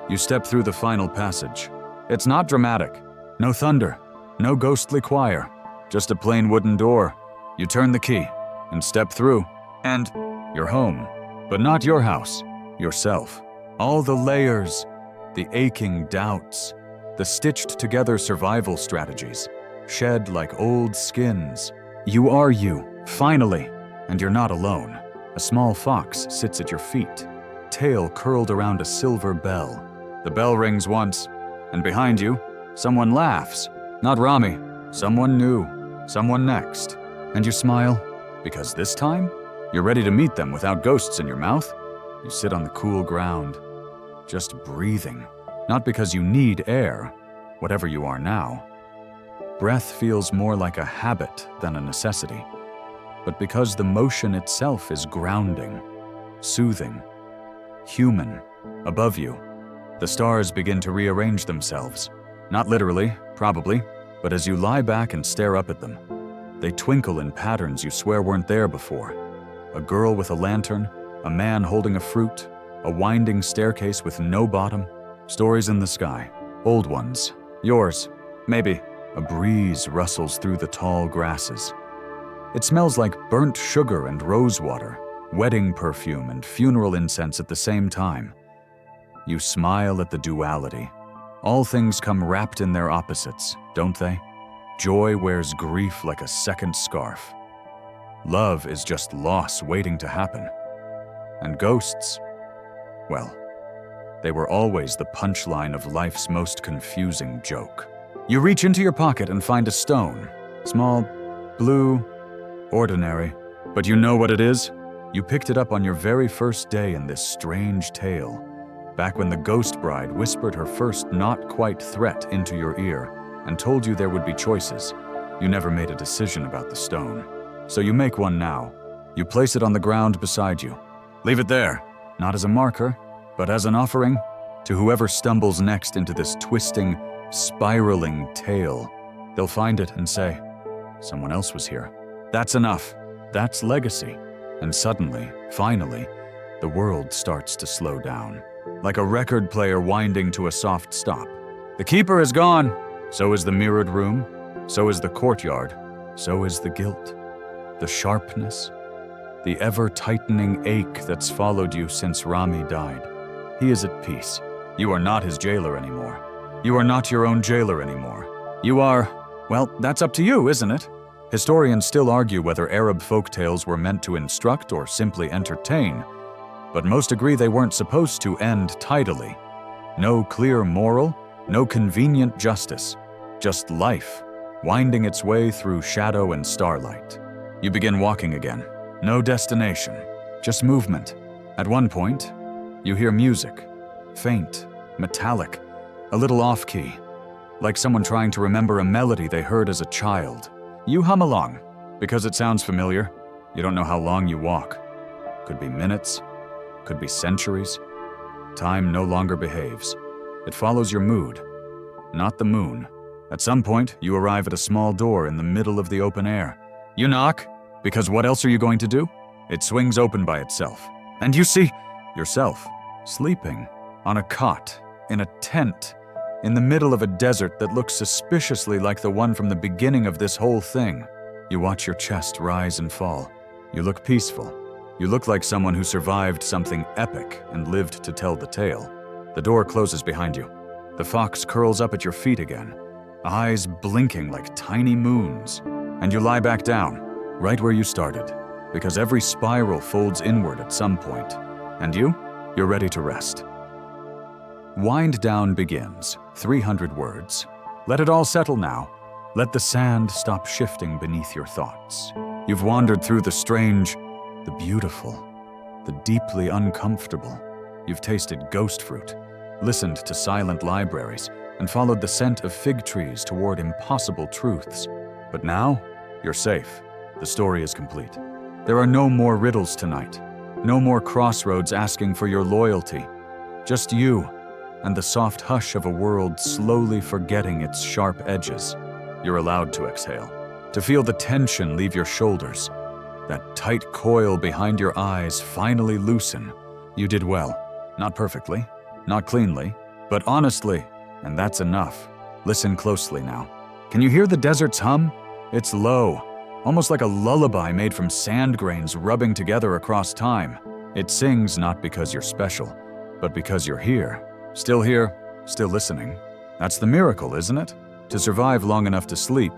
You step through the final passage. It's not dramatic. No thunder, no ghostly choir, just a plain wooden door. You turn the key and step through, and you're home. But not your house, yourself. All the layers, the aching doubts, the stitched-together survival strategies, shed like old skins. You are you, finally, and you're not alone. A small fox sits at your feet, tail curled around a silver bell. The bell rings once, and behind you, someone laughs. Not Rami, someone new, someone next. And you smile, because this time, you're ready to meet them without ghosts in your mouth. You sit on the cool ground, just breathing. Not because you need air, whatever you are now. Breath feels more like a habit than a necessity, but because the motion itself is grounding, soothing, human, above you, The stars begin to rearrange themselves. Not literally, probably, but as you lie back and stare up at them, they twinkle in patterns you swear weren't there before. A girl with a lantern, a man holding a fruit, a winding staircase with no bottom, stories in the sky, old ones, yours, maybe. A breeze rustles through the tall grasses. It smells like burnt sugar and rosewater, wedding perfume and funeral incense at the same time. You smile at the duality. All things come wrapped in their opposites, don't they? Joy wears grief like a second scarf. Love is just loss waiting to happen. And ghosts, well, they were always the punchline of life's most confusing joke. You reach into your pocket and find a stone. Small, blue, ordinary. But you know what it is? You picked it up on your very first day in this strange tale, back when the ghost bride whispered her first not-quite threat into your ear and told you there would be choices. You never made a decision about the stone. So you make one now. You place it on the ground beside you. Leave it there, not as a marker, but as an offering to whoever stumbles next into this twisting, spiraling tale. They'll find it and say, someone else was here. That's enough. That's legacy. And suddenly, finally, the world starts to slow down, like a record player winding to a soft stop. The keeper is gone. So is the mirrored room. So is the courtyard. So is the guilt, the sharpness, the ever-tightening ache that's followed you since Rami died. He is at peace. You are not his jailer anymore. You are not your own jailer anymore. You are, well, that's up to you, isn't it? Historians still argue whether Arab folktales were meant to instruct or simply entertain, but most agree they weren't supposed to end tidily. No clear moral, no convenient justice, just life, winding its way through shadow and starlight. You begin walking again. No destination, just movement. At one point, you hear music, faint, metallic, a little off-key, like someone trying to remember a melody they heard as a child. You hum along, because it sounds familiar. You don't know how long you walk. Could be minutes, could be centuries. Time no longer behaves. It follows your mood, not the moon. At some point, you arrive at a small door in the middle of the open air. You knock, because what else are you going to do? It swings open by itself, and you see yourself sleeping on a cot, in a tent, in the middle of a desert that looks suspiciously like the one from the beginning of this whole thing. You watch your chest rise and fall. You look peaceful. You look like someone who survived something epic and lived to tell the tale. The door closes behind you. The fox curls up at your feet again, eyes blinking like tiny moons, and you lie back down, right where you started, because every spiral folds inward at some point, and you're ready to rest. Wind down begins, 300 words. Let it all settle now. Let the sand stop shifting beneath your thoughts. You've wandered through the strange, the beautiful, the deeply uncomfortable. You've tasted ghost fruit, listened to silent libraries, and followed the scent of fig trees toward impossible truths. But now, you're safe. The story is complete. There are no more riddles tonight. No more crossroads asking for your loyalty. Just you and the soft hush of a world slowly forgetting its sharp edges. You're allowed to exhale, to feel the tension leave your shoulders, that tight coil behind your eyes finally loosen. You did well. Not perfectly, not cleanly, but honestly, and that's enough. Listen closely now. Can you hear the desert's hum? It's low, almost like a lullaby made from sand grains rubbing together across time. It sings not because you're special, but because you're here, still listening. That's the miracle, isn't it? To survive long enough to sleep,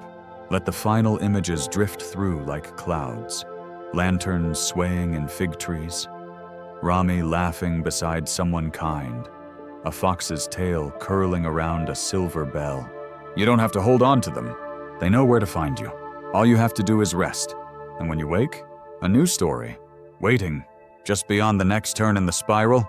let the final images drift through like clouds. Lanterns swaying in fig trees, Rami laughing beside someone kind, a fox's tail curling around a silver bell. You don't have to hold on to them. They know where to find you. All you have to do is rest. And when you wake, a new story, waiting, just beyond the next turn in the spiral.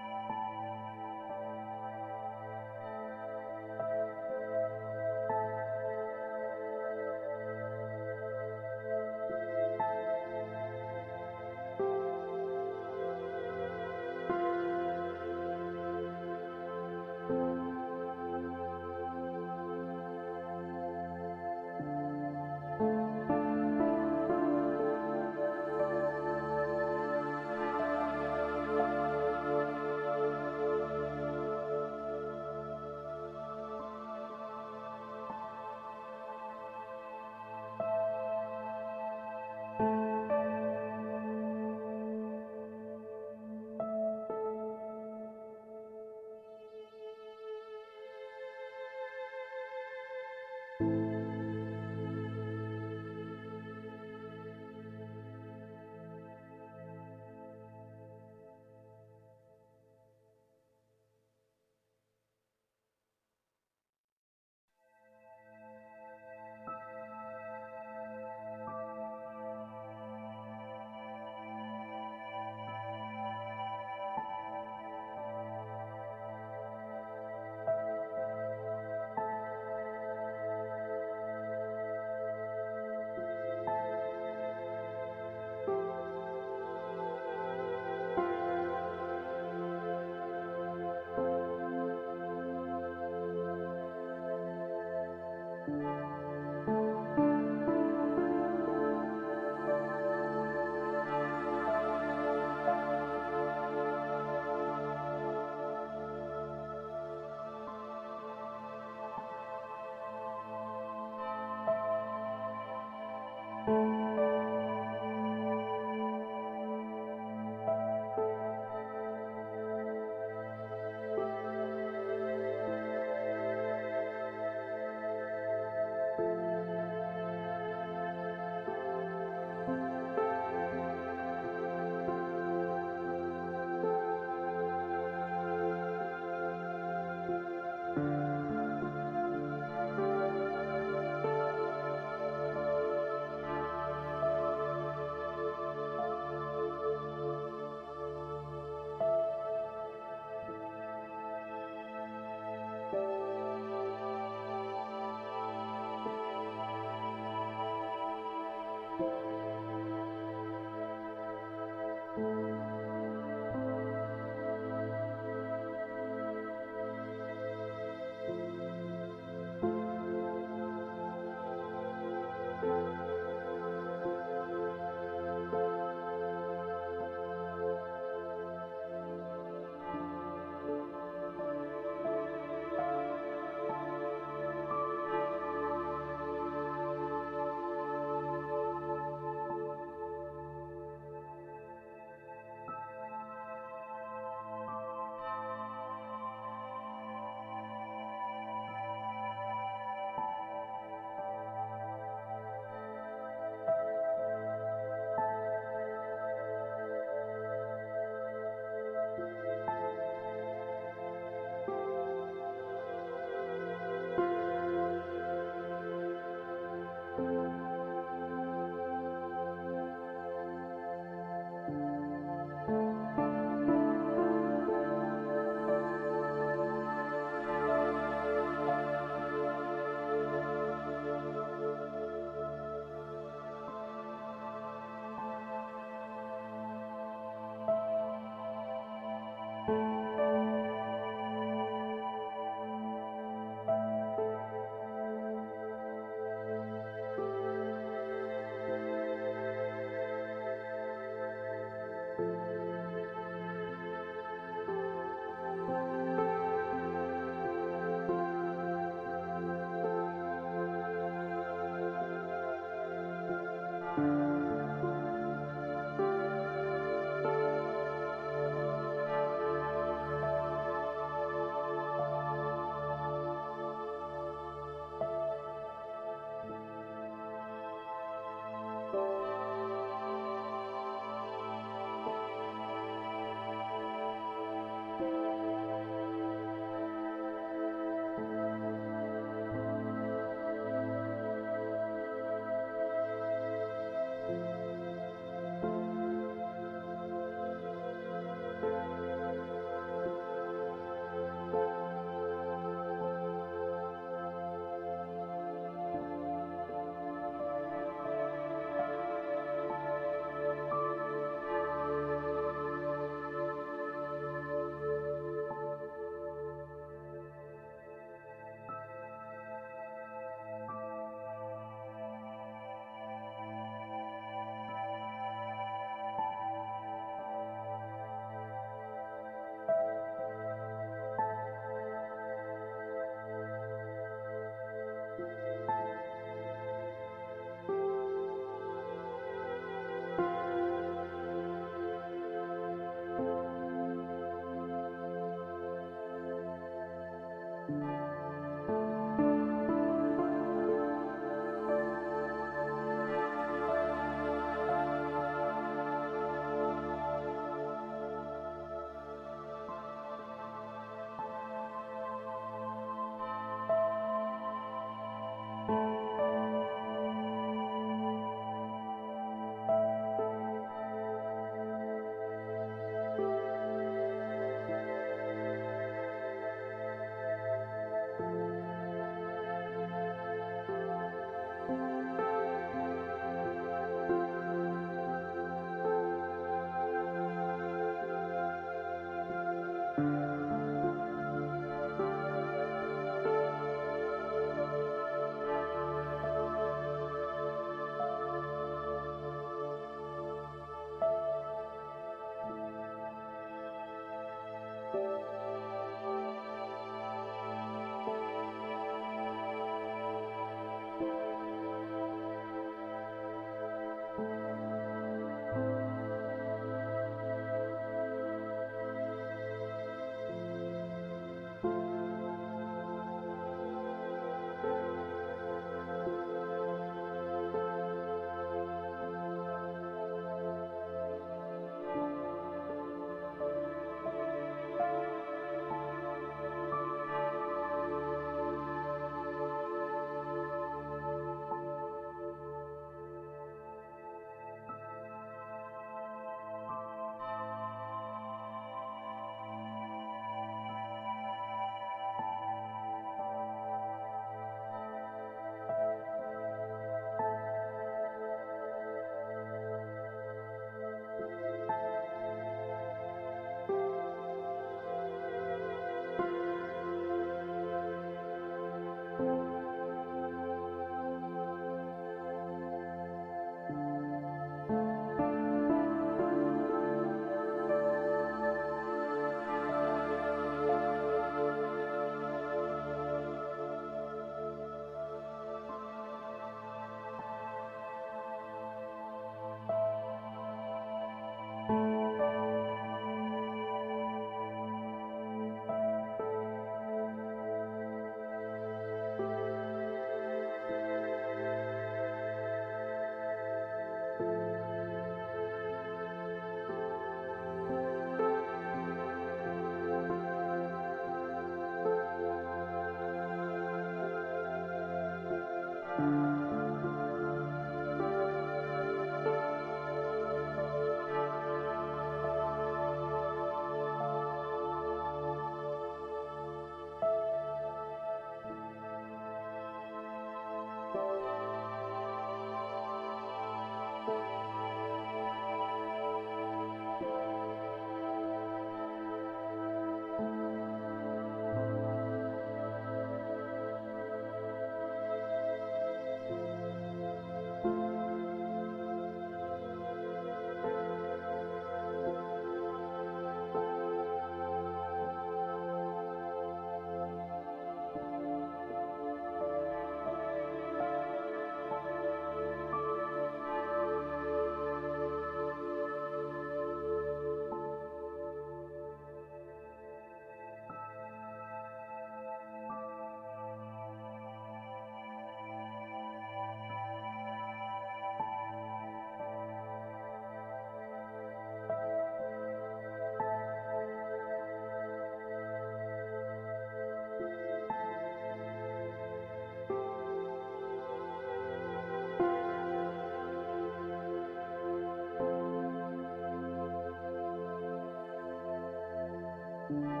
you